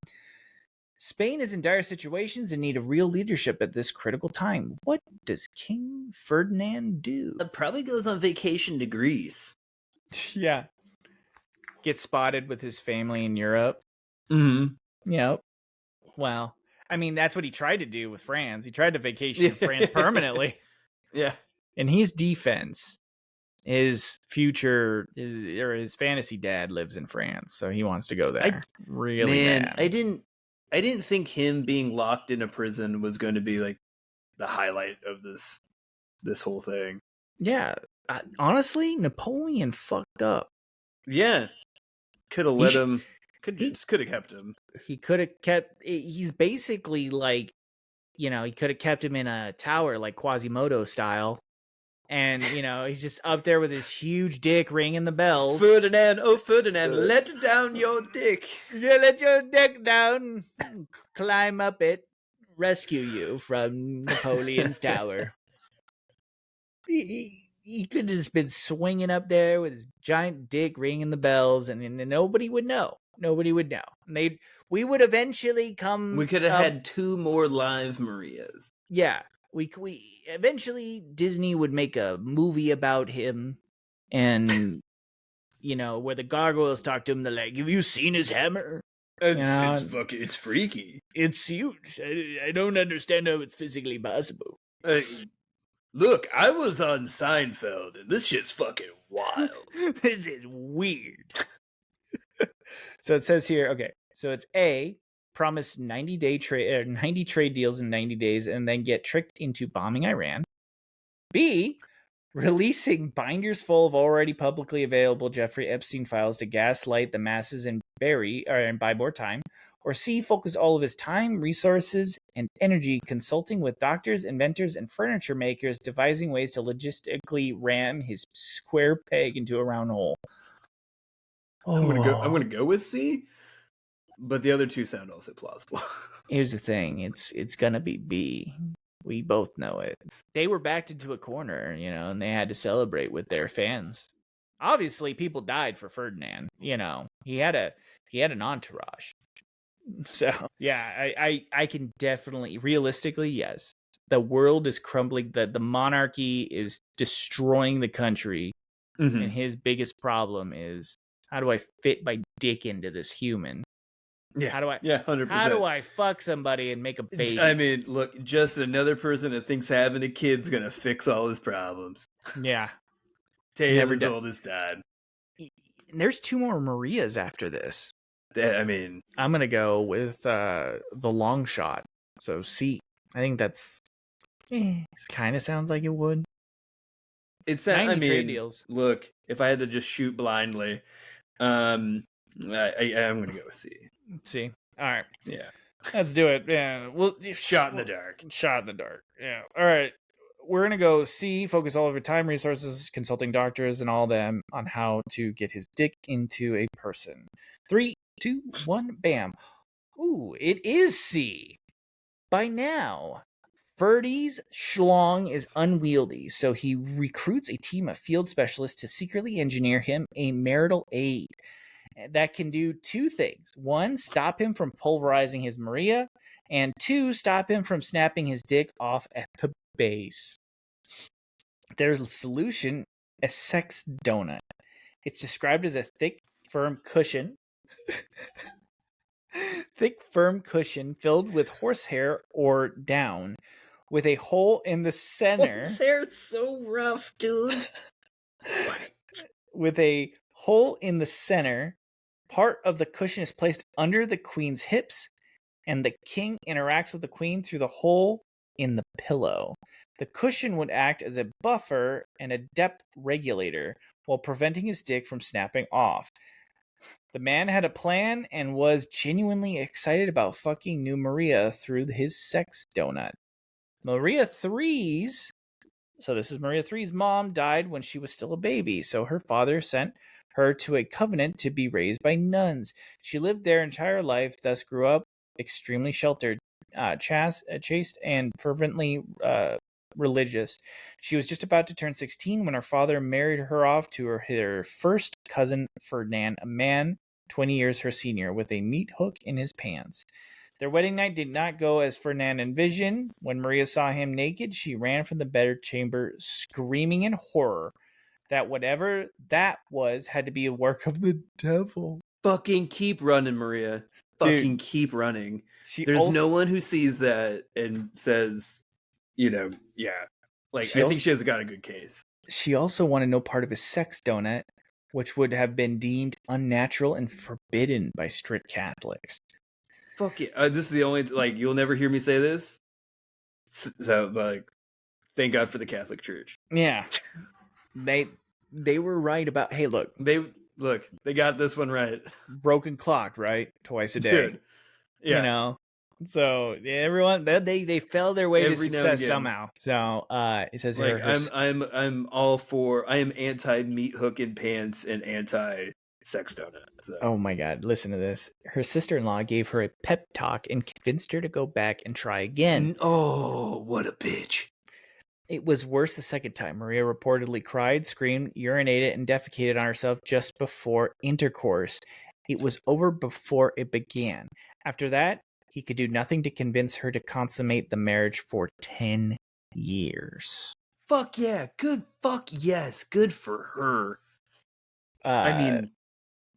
Spain is in dire situations in need of real leadership at this critical time. What does King Ferdinand do? Probably goes on vacation to Greece. Yeah. Gets spotted with his family in Europe. Mm-hmm. Yep. Well, I mean, that's what he tried to do with France. He tried to vacation in France permanently. Yeah. In his defense, his future or his fantasy dad lives in France, so he wants to go there. Really bad. I didn't think him being locked in a prison was going to be like the highlight of this whole thing. Yeah. Honestly, Napoleon fucked up. Yeah. Could have let him. Could have kept him. He could have kept. He's basically like, he could have kept him in a tower like Quasimodo style, and he's just up there with his huge dick ringing the bells. Ferdinand, oh Ferdinand, let down your dick. Yeah, let your dick down. Climb up it. Rescue you from Napoleon's tower. He could have just been swinging up there with his giant dick ringing the bells, and nobody would know. Nobody would know. And we would eventually come. We could have had 2 more live Marias. Yeah, we eventually Disney would make a movie about him, and where the gargoyles talk to him. They're like, "Have you seen his hammer? It's freaky. It's huge. I don't understand how it's physically possible." Look, I was on Seinfeld, and this shit's fucking wild. This is weird. So it says here, okay, so it's A, promise 90 trade deals in 90 days and then get tricked into bombing Iran. B, releasing binders full of already publicly available Jeffrey Epstein files to gaslight the masses and buy more time. Or C, focus all of his time, resources, and energy consulting with doctors, inventors, and furniture makers, devising ways to logistically ram his square peg into a round hole. I'm gonna go with C, but the other 2 sound also plausible. Here's the thing: it's gonna be B. We both know it. They were backed into a corner, and they had to celebrate with their fans. Obviously, people died for Ferdinand. He had an entourage. So yeah, I can definitely, realistically, yes, the world is crumbling. The monarchy is destroying the country, and his biggest problem is, how do I fit my dick into this human? Yeah. How do I? Yeah, 100%. How do I fuck somebody and make a baby? I mean, look, just another person that thinks having a kid's gonna fix all his problems. Yeah. His oldest died. There's 2 more Marias after this. I mean, I'm gonna go with the long shot. So C. I think that's. It kind of sounds like it would. It's trade deals. Look, if I had to just shoot blindly, I'm gonna go with C. C. All right. Yeah. Let's do it. Yeah. Well, shot in the dark. Shot in the dark. Yeah. All right. We're gonna go C. Focus all of your time, resources, consulting doctors, and all them on how to get his dick into a person. 3, 2, 1, bam. Ooh, it is C. By now, Ferdy's schlong is unwieldy, so he recruits a team of field specialists to secretly engineer him a marital aid that can do 2 things. 1, stop him from pulverizing his Maria, and 2, stop him from snapping his dick off at the base. There's a solution, a sex donut. It's described as a thick, firm cushion. Thick, firm cushion filled with horsehair or down, with a hole in the center. Horsehair's so rough, dude. What? With a hole in the center. Part of the cushion is placed under the queen's hips, and the king interacts with the queen through the hole in the pillow. The cushion would act as a buffer and a depth regulator while preventing his dick from snapping off. The man had a plan and was genuinely excited about fucking new Maria through his sex donut. Maria III's, so this is Maria III's mom, died when she was still a baby, so her father sent her to a convent to be raised by nuns. She lived their entire life, thus grew up extremely sheltered, chaste, and fervently religious. She was just about to turn 16 when her father married her off to her first cousin, Ferdinand, a man 20 years her senior, with a meat hook in his pants. Their wedding night did not go as Ferdinand envisioned. When Maria saw him naked, she ran from the bedchamber, screaming in horror that whatever that was had to be a work of the devil. Fucking keep running, Maria. fucking keep running. There's also, no one who sees that and says, yeah. Like, I think she has got a good case. She also wanted no part of his sex donut, which would have been deemed unnatural and forbidden by strict Catholics. Fuck yeah. This is the only, like, you'll never hear me say this. So, like, thank God for the Catholic Church. Yeah. They were right about, hey, look. They got this one right. Broken clock, right? Twice a day. Dude. Yeah. You know? So everyone they fell their way to success somehow. So it says like, here, I'm all for, I am anti meat hook in pants and anti sex donut. So. Oh my God, listen to this. Her sister-in-law gave her a pep talk and convinced her to go back and try again. Oh, what a bitch. It was worse the second time. Maria reportedly cried, screamed, urinated, and defecated on herself just before intercourse. It was over before it began. After that, he could do nothing to convince her to consummate the marriage for 10 years. Fuck yeah. Good fuck yes. Good for her. I mean,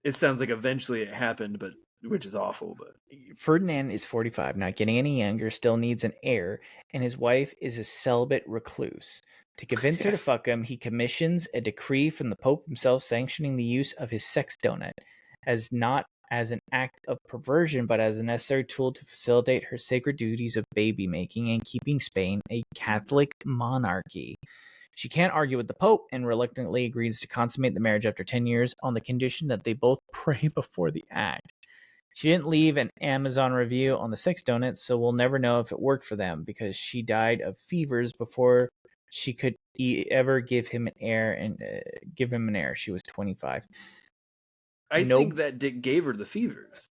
it sounds like eventually it happened, but which is awful. But Ferdinand is 45, not getting any younger, still needs an heir, and his wife is a celibate recluse. To convince her to fuck him, he commissions a decree from the Pope himself sanctioning the use of his sex donut, as not as an act of perversion, but as a necessary tool to facilitate her sacred duties of baby making and keeping Spain a Catholic monarchy. She can't argue with the Pope and reluctantly agrees to consummate the marriage after 10 years on the condition that they both pray before the act. She didn't leave an Amazon review on the sex donuts, so we'll never know if it worked for them because she died of fevers before she could ever give him an heir. She was 25. I think that dick gave her the fevers.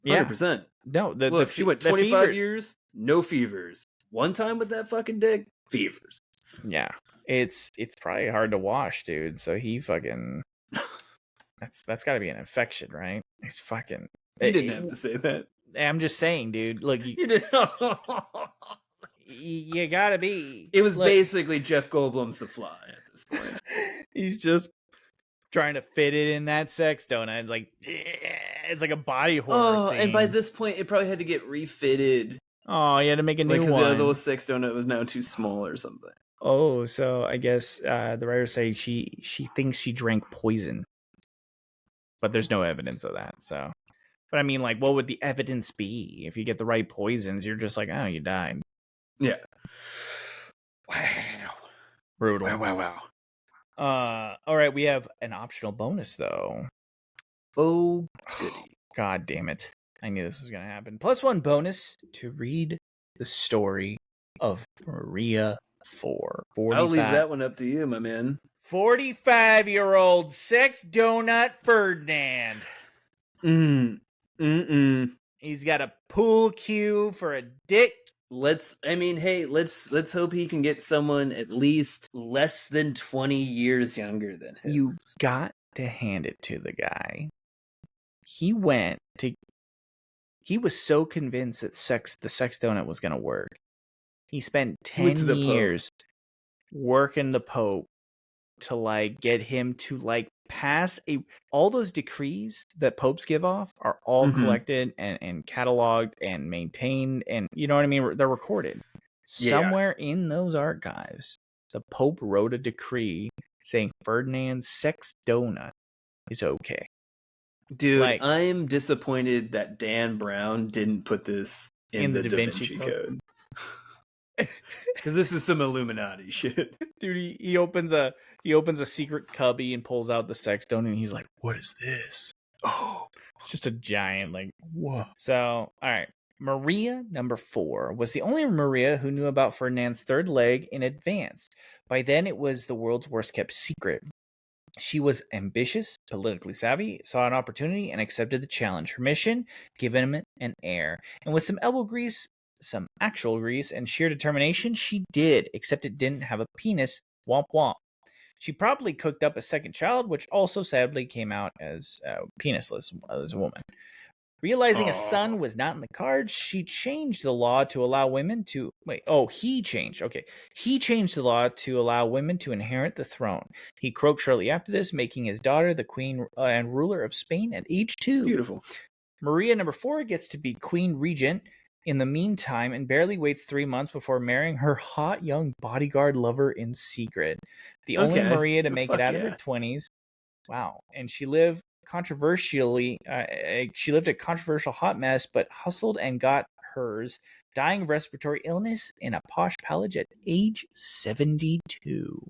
100%. No, look, she went 25 years, no fevers. One time with that fucking dick, fevers. Yeah, it's probably hard to wash, dude. So he fucking that's got to be an infection, right? It's fucking. You didn't have to say that. I'm just saying, dude. Look, you didn't. You gotta be. It was basically Jeff Goldblum's The Fly at this point. He's just trying to fit it in that sex donut. It's like a body horror scene. And by this point, it probably had to get refitted. Oh, you had to make a new one. Because the little sex donut was now too small or something. Oh, so I guess the writers say she thinks she drank poison, but there's no evidence of that. So, but I mean, like, what would the evidence be if you get the right poisons? You're just like, oh, you died. Yeah. Wow. Brutal. Wow. All right, we have an optional bonus though. Oh, goody. God damn it. I knew this was going to happen. +1 bonus to read the story of Maria 4. I'll leave that one up to you, my man. 45-year-old sex donut Ferdinand. He's got a pool cue for a dick. Let's hope he can get someone at least less than 20 years younger than him. You got to hand it to the guy. He was so convinced that the sex donut was going to work. He spent 10 years working the Pope to like get him to like pass all those decrees that popes give off are all collected and cataloged and maintained, and you know what I mean? They're recorded. Somewhere in those archives, the Pope wrote a decree saying Ferdinand's sex donut is okay. Dude, I'm disappointed that Dan Brown didn't put this in the Da Vinci Code. Because this is some Illuminati shit. Dude, he opens a secret cubby and pulls out the sex donut, and he's like, "What is this?" Oh, it's just a giant, like, whoa. So, all right. Maria number 4 was the only Maria who knew about Ferdinand's third leg in advance. By then, it was the world's worst kept secret. She was ambitious, politically savvy, saw an opportunity, and accepted the challenge. Her mission, give him an heir. And with some elbow grease, some actual grease, and sheer determination, she did, except it didn't have a penis. Womp womp. She probably cooked up a second child, which also sadly came out as penisless as a woman. Realizing a son was not in the cards, she changed the law to allow women to... he changed the law to allow women to inherit the throne. He croaked shortly after this, making his daughter the queen and ruler of Spain at age 2. Beautiful. Maria number 4 gets to be queen regent in the meantime and barely waits 3 months before marrying her hot young bodyguard lover in secret. The only Maria to make it out of her 20s. Wow. And she lived controversially. She lived a controversial hot mess, but hustled and got hers, dying of respiratory illness in a posh palace at age 72.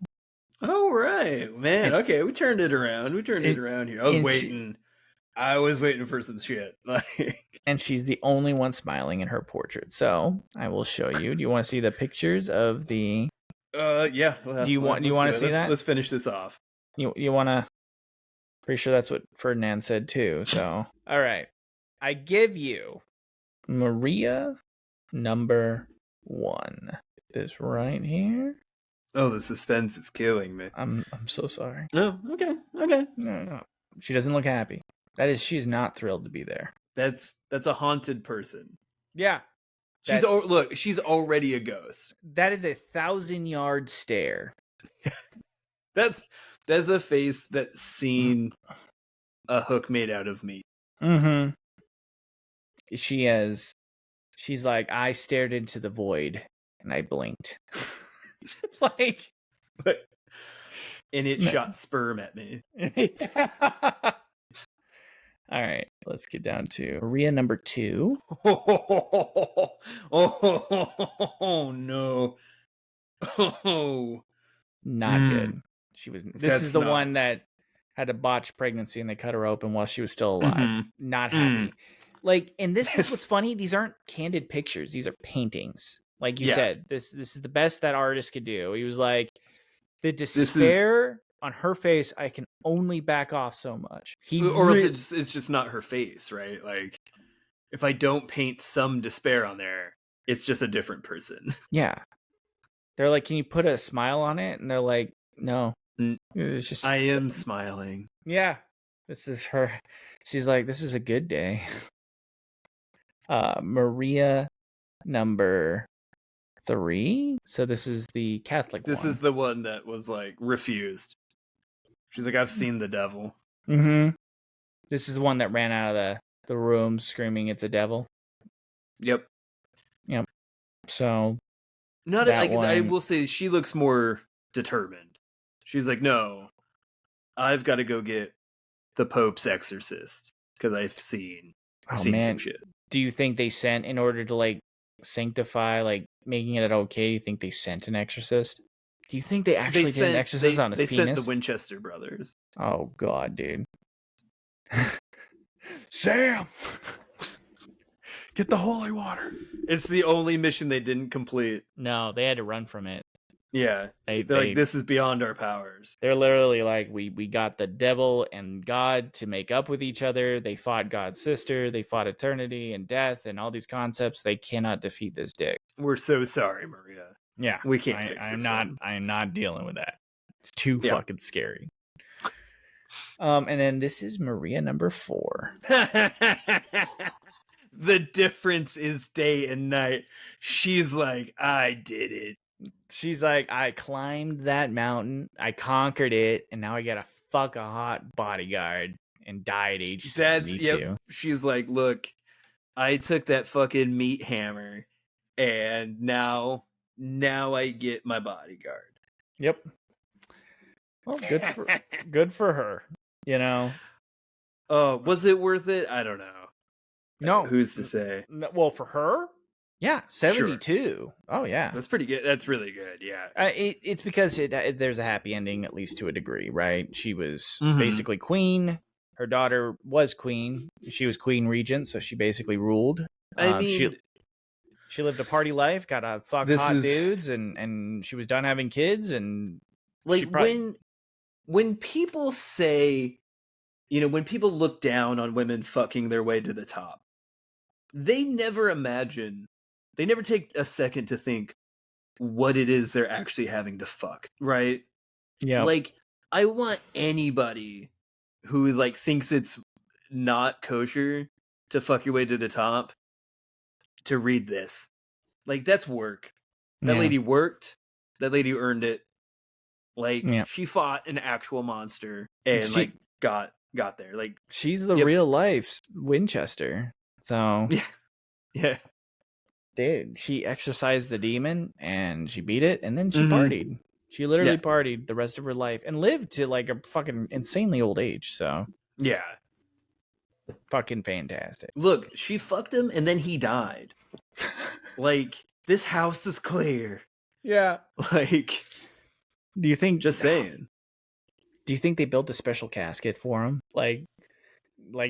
All right, man. Okay, we turned it around. Here. I was waiting for some shit. And she's the only one smiling in her portrait. So I will show you. Do you want to see the pictures of the? Yeah. Do you want to see that? Let's finish this off. You want to? Pretty sure that's what Ferdinand said too. So all right, I give you Maria number 1. This right here. Oh, the suspense is killing me. I'm so sorry. No, okay. No. She doesn't look happy. She's not thrilled to be there. That's a haunted person. Yeah. She's already a ghost. That is a 1,000-yard stare. That's a face that's seen a hook made out of meat. Mm-hmm. She's like, I stared into the void and I blinked. Like, and it shot sperm at me. All right, let's get down to Maria number 2. Oh no. Oh. Not good. This is the one that had a botched pregnancy and they cut her open while she was still alive. Mm-hmm. Not happy. Like, and this is what's funny. These aren't candid pictures. These are paintings. Like you said, this is the best that artist could do. He was like, the despair on her face, I can only back off so much. It's just not her face, right? Like, if I don't paint some despair on there, it's just a different person. Yeah. They're like, can you put a smile on it? And they're like, no. It's just I am smiling. Yeah. This is her. She's like, this is a good day. Maria number 3. So this is the Catholic one. This is the one that was like refused. She's like, I've seen the devil. Mm-hmm. This is the one that ran out of the room screaming it's a devil. Yep. So I will say she looks more determined. She's like, no, I've got to go get the Pope's exorcist because I've seen some shit. Do you think they sent, in order to like sanctify, like making it okay, you think they sent an exorcist? Do you think they actually did an exorcist on his penis? They sent the Winchester brothers. Oh God, dude. Sam, get the holy water. It's the only mission they didn't complete. No, they had to run from it. Yeah, they're like, this is beyond our powers. They're literally like, we got the devil and God to make up with each other. They fought God's sister. They fought eternity and death and all these concepts. They cannot defeat this dick. We're so sorry, Maria. Yeah, we can't fix this. I'm not dealing with that. It's too fucking scary. And then this is Maria number 4. The difference is day and night. She's like, I did it. She's like, I climbed that mountain, I conquered it, and now I gotta fuck a hot bodyguard and die at age 72. Yep. She's like, look, I took that fucking meat hammer, and now I get my bodyguard. Yep. Well, good for her. You know. Oh, was it worth it? I don't know. No, who's to say? Well, for her. Yeah, 72. Sure. Oh, yeah. That's pretty good. That's really good, yeah. It's because there's a happy ending, at least to a degree, right? She was basically queen. Her daughter was queen. She was queen regent, so she basically ruled. I mean... She lived a party life, got to fuck hot dudes, and she was done having kids. And like, when people say, when people look down on women fucking their way to the top, they never take a second to think what it is they're actually having to fuck, right? Yeah. Like, I want anybody who like thinks it's not kosher to fuck your way to the top to read this. Like, that's work. That lady worked. That lady earned it. Like, she fought an actual monster and got got there. Like, she's the yep. real life Winchester. So Yeah. dude, she exorcised the demon and she beat it, and then she partied. She literally partied the rest of her life and lived to like a fucking insanely old age. So yeah, fucking fantastic. look, she fucked him and then he died. Like, this house is clear. Yeah. Like, do you think? Just saying. Do you think they built a special casket for him? Like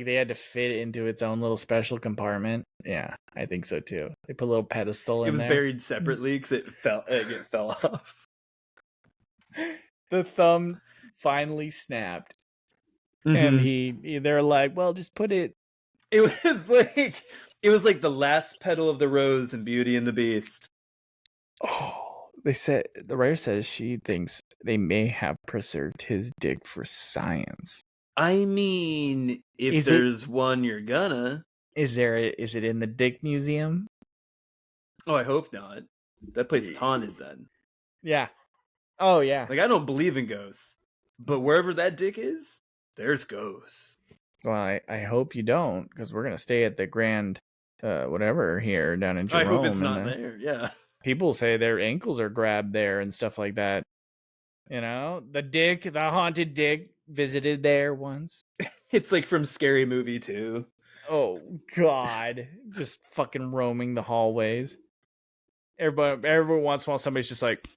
they had to fit it into its own little special compartment. Yeah, I think so too. They put a little pedestal in there. It was buried separately because it fell off. The thumb finally snapped, and they're like, "Well, just put it." It was like the last petal of the rose in Beauty and the Beast. Oh, they said the writer says she thinks they may have preserved his dick for science. I mean, if there's one, you're gonna. Is it in the Dick Museum? Oh, I hope not. That place is haunted then. Yeah. Oh, yeah. Like, I don't believe in ghosts, but wherever that dick is, there's ghosts. Well, I hope you don't, because we're gonna stay at the Grand, whatever here down in Jerome. I hope it's not there. Yeah. People say their ankles are grabbed there and stuff like that. You know, the haunted dick visited there once. It's like from Scary Movie 2. Oh God, just fucking roaming the hallways. Every once in a while, somebody's just like,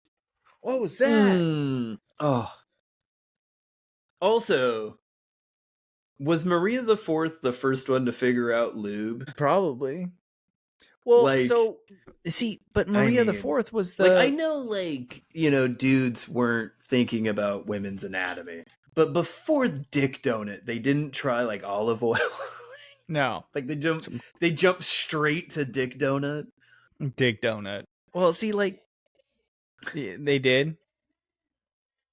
"What was that?" Oh. Also, was Maria the Fourth the first one to figure out lube? Probably. Well, so see, but Maria the Fourth was the. Like, I know, like, you know, dudes weren't thinking about women's anatomy, but before Dick Donut, they didn't try like olive oil. No, like they jumped straight to Dick Donut. Dick Donut. Well, see, like they did.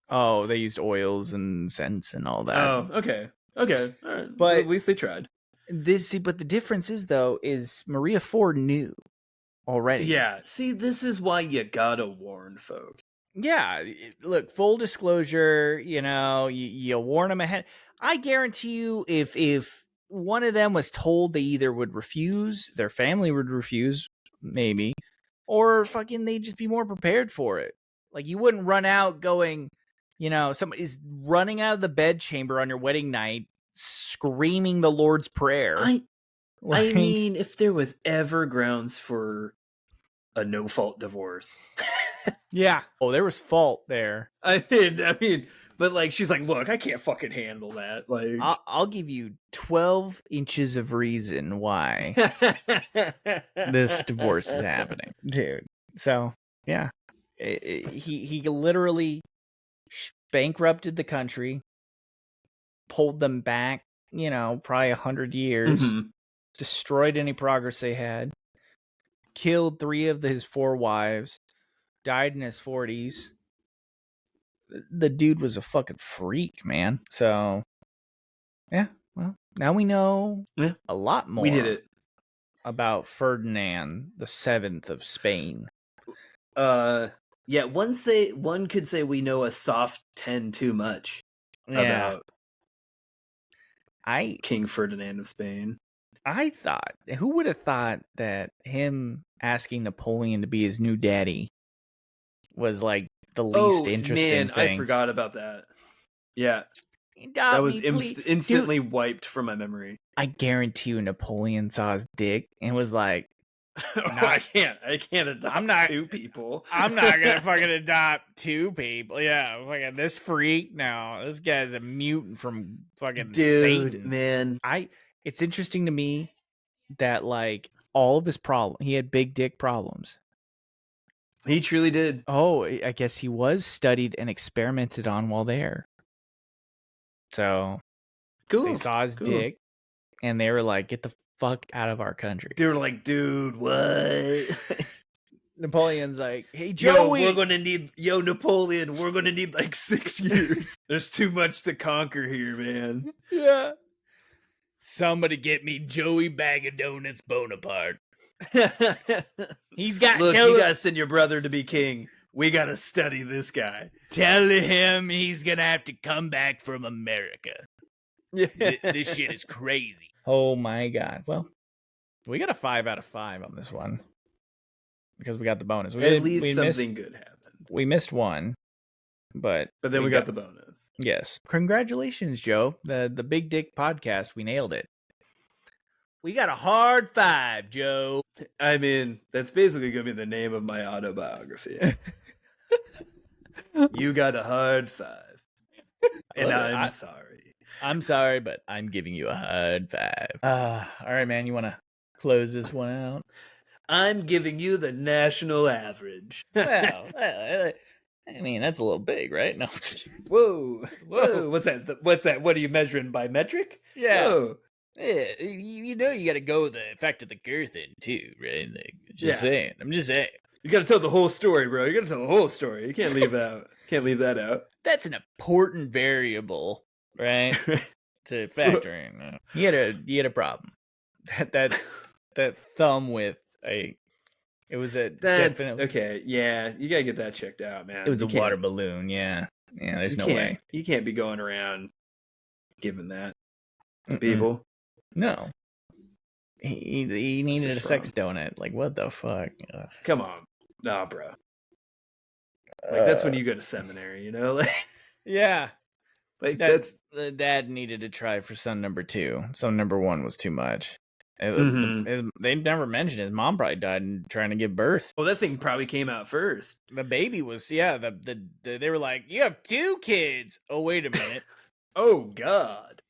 Oh, they used oils and scents and all that. Oh, okay, all right. But well, at least they tried. But the difference is Maria Ford knew already. Yeah. See, this is why you gotta warn folk. Yeah. Look, full disclosure. You know, you warn them ahead. I guarantee you, if one of them was told they either would refuse, their family would refuse, maybe, or fucking they'd just be more prepared for it. Like, you wouldn't run out going, you know, somebody's running out of the bedchamber on your wedding night, screaming the Lord's Prayer. I mean, if there was ever grounds for a no-fault divorce. Yeah. Oh, there was fault there. I mean, but like, she's like, look, I can't fucking handle that. Like, I'll give you 12 inches of reason why this divorce is happening, dude. So, yeah. He literally bankrupted the country, pulled them back, you know, probably 100 years, destroyed any progress they had, killed 3 of his 4 wives, died in his 40s. The dude was a fucking freak, man. So, yeah, well, now we know a lot more. We did it. About Ferdinand VII of Spain. Yeah, one could say we know a soft 10 too much about King Ferdinand of Spain. I thought, who would have thought that him asking Napoleon to be his new daddy was like the least interesting thing. I forgot about that. Yeah. That was instantly wiped from my memory. I guarantee you Napoleon saw his dick and was like, I can't adopt 2 people. I'm not gonna fucking adopt 2 people. Yeah, fucking this freak. No, this guy's a mutant from fucking Satan. Man. It's interesting to me that like all of his problems, he had big dick problems. He truly did. Oh, I guess he was studied and experimented on while there. So cool. They saw his dick and they were like, get the fuck out of our country. They were like, dude, what? Napoleon's like, hey, Joey. Napoleon, we're going to need like 6 years. There's too much to conquer here, man. Yeah. Somebody get me Joey Bag of Donuts Bonaparte. You gotta send your brother to be king. We gotta study this guy. Tell him he's gonna have to come back from America. This shit is crazy. Oh my god. Well, we got a 5 out of 5 on this one because we got the bonus. At least something good happened. We missed one, but then we got the bonus. Yes. Congratulations, Joe. The Big Dick Podcast. We nailed it. We got a hard 5, Joe. I mean, that's basically going to be the name of my autobiography. You got a hard 5. And I'm sorry. I'm sorry, but I'm giving you a hard 5. All right, man. You want to close this one out? I'm giving you the national average. Well, I mean, that's a little big, right? No. Whoa. What's that? What are you measuring by metric? Yeah. Whoa. Yeah, you know you got to go with the effect of the girth in too, right? Like, saying. I'm just saying. You got to tell the whole story, bro. You got to tell the whole story. You can't leave that. Can't leave that out. That's an important variable, right? To factor in. You had a problem. That thumb with a. It was definitely okay. Yeah, you gotta get that checked out, man. It was a water balloon. Yeah. There's no way you can't be going around giving that to people. No. He needed a sex donut. Like, what the fuck? Ugh. Come on. Nah, bro. Like, that's when you go to seminary, you know? Like, yeah. Like, the dad needed to try for son number 2. Son number 1 was too much. They never mentioned his mom probably died trying to give birth. Well, that thing probably came out first. The baby was, they were like, you have 2 kids. Oh, wait a minute. Oh, God.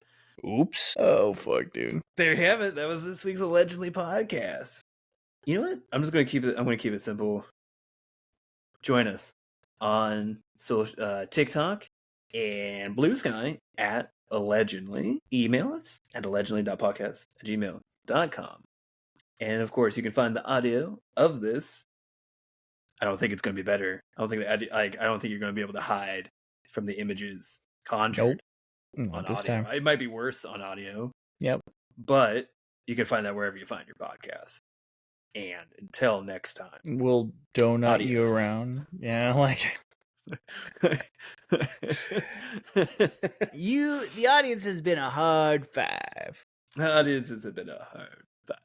Oops. Oh, fuck, dude. There you have it. That was this week's Allegedly podcast. You know what? I'm just going to keep it simple. Join us on TikTok and Blue Sky at Allegendly. Email us at allegendly.podcast@gmail.com. And of course, you can find the audio of this. I don't think it's going to be better. I don't think you're going to be able to hide from the images conjured. Nope. On this audio. time. It might be worse on audio. Yep. But you can find that wherever you find your podcast. And until next time, we'll donut you around. Yeah, like the audience has been a hard 5. The audience has been a hard 5.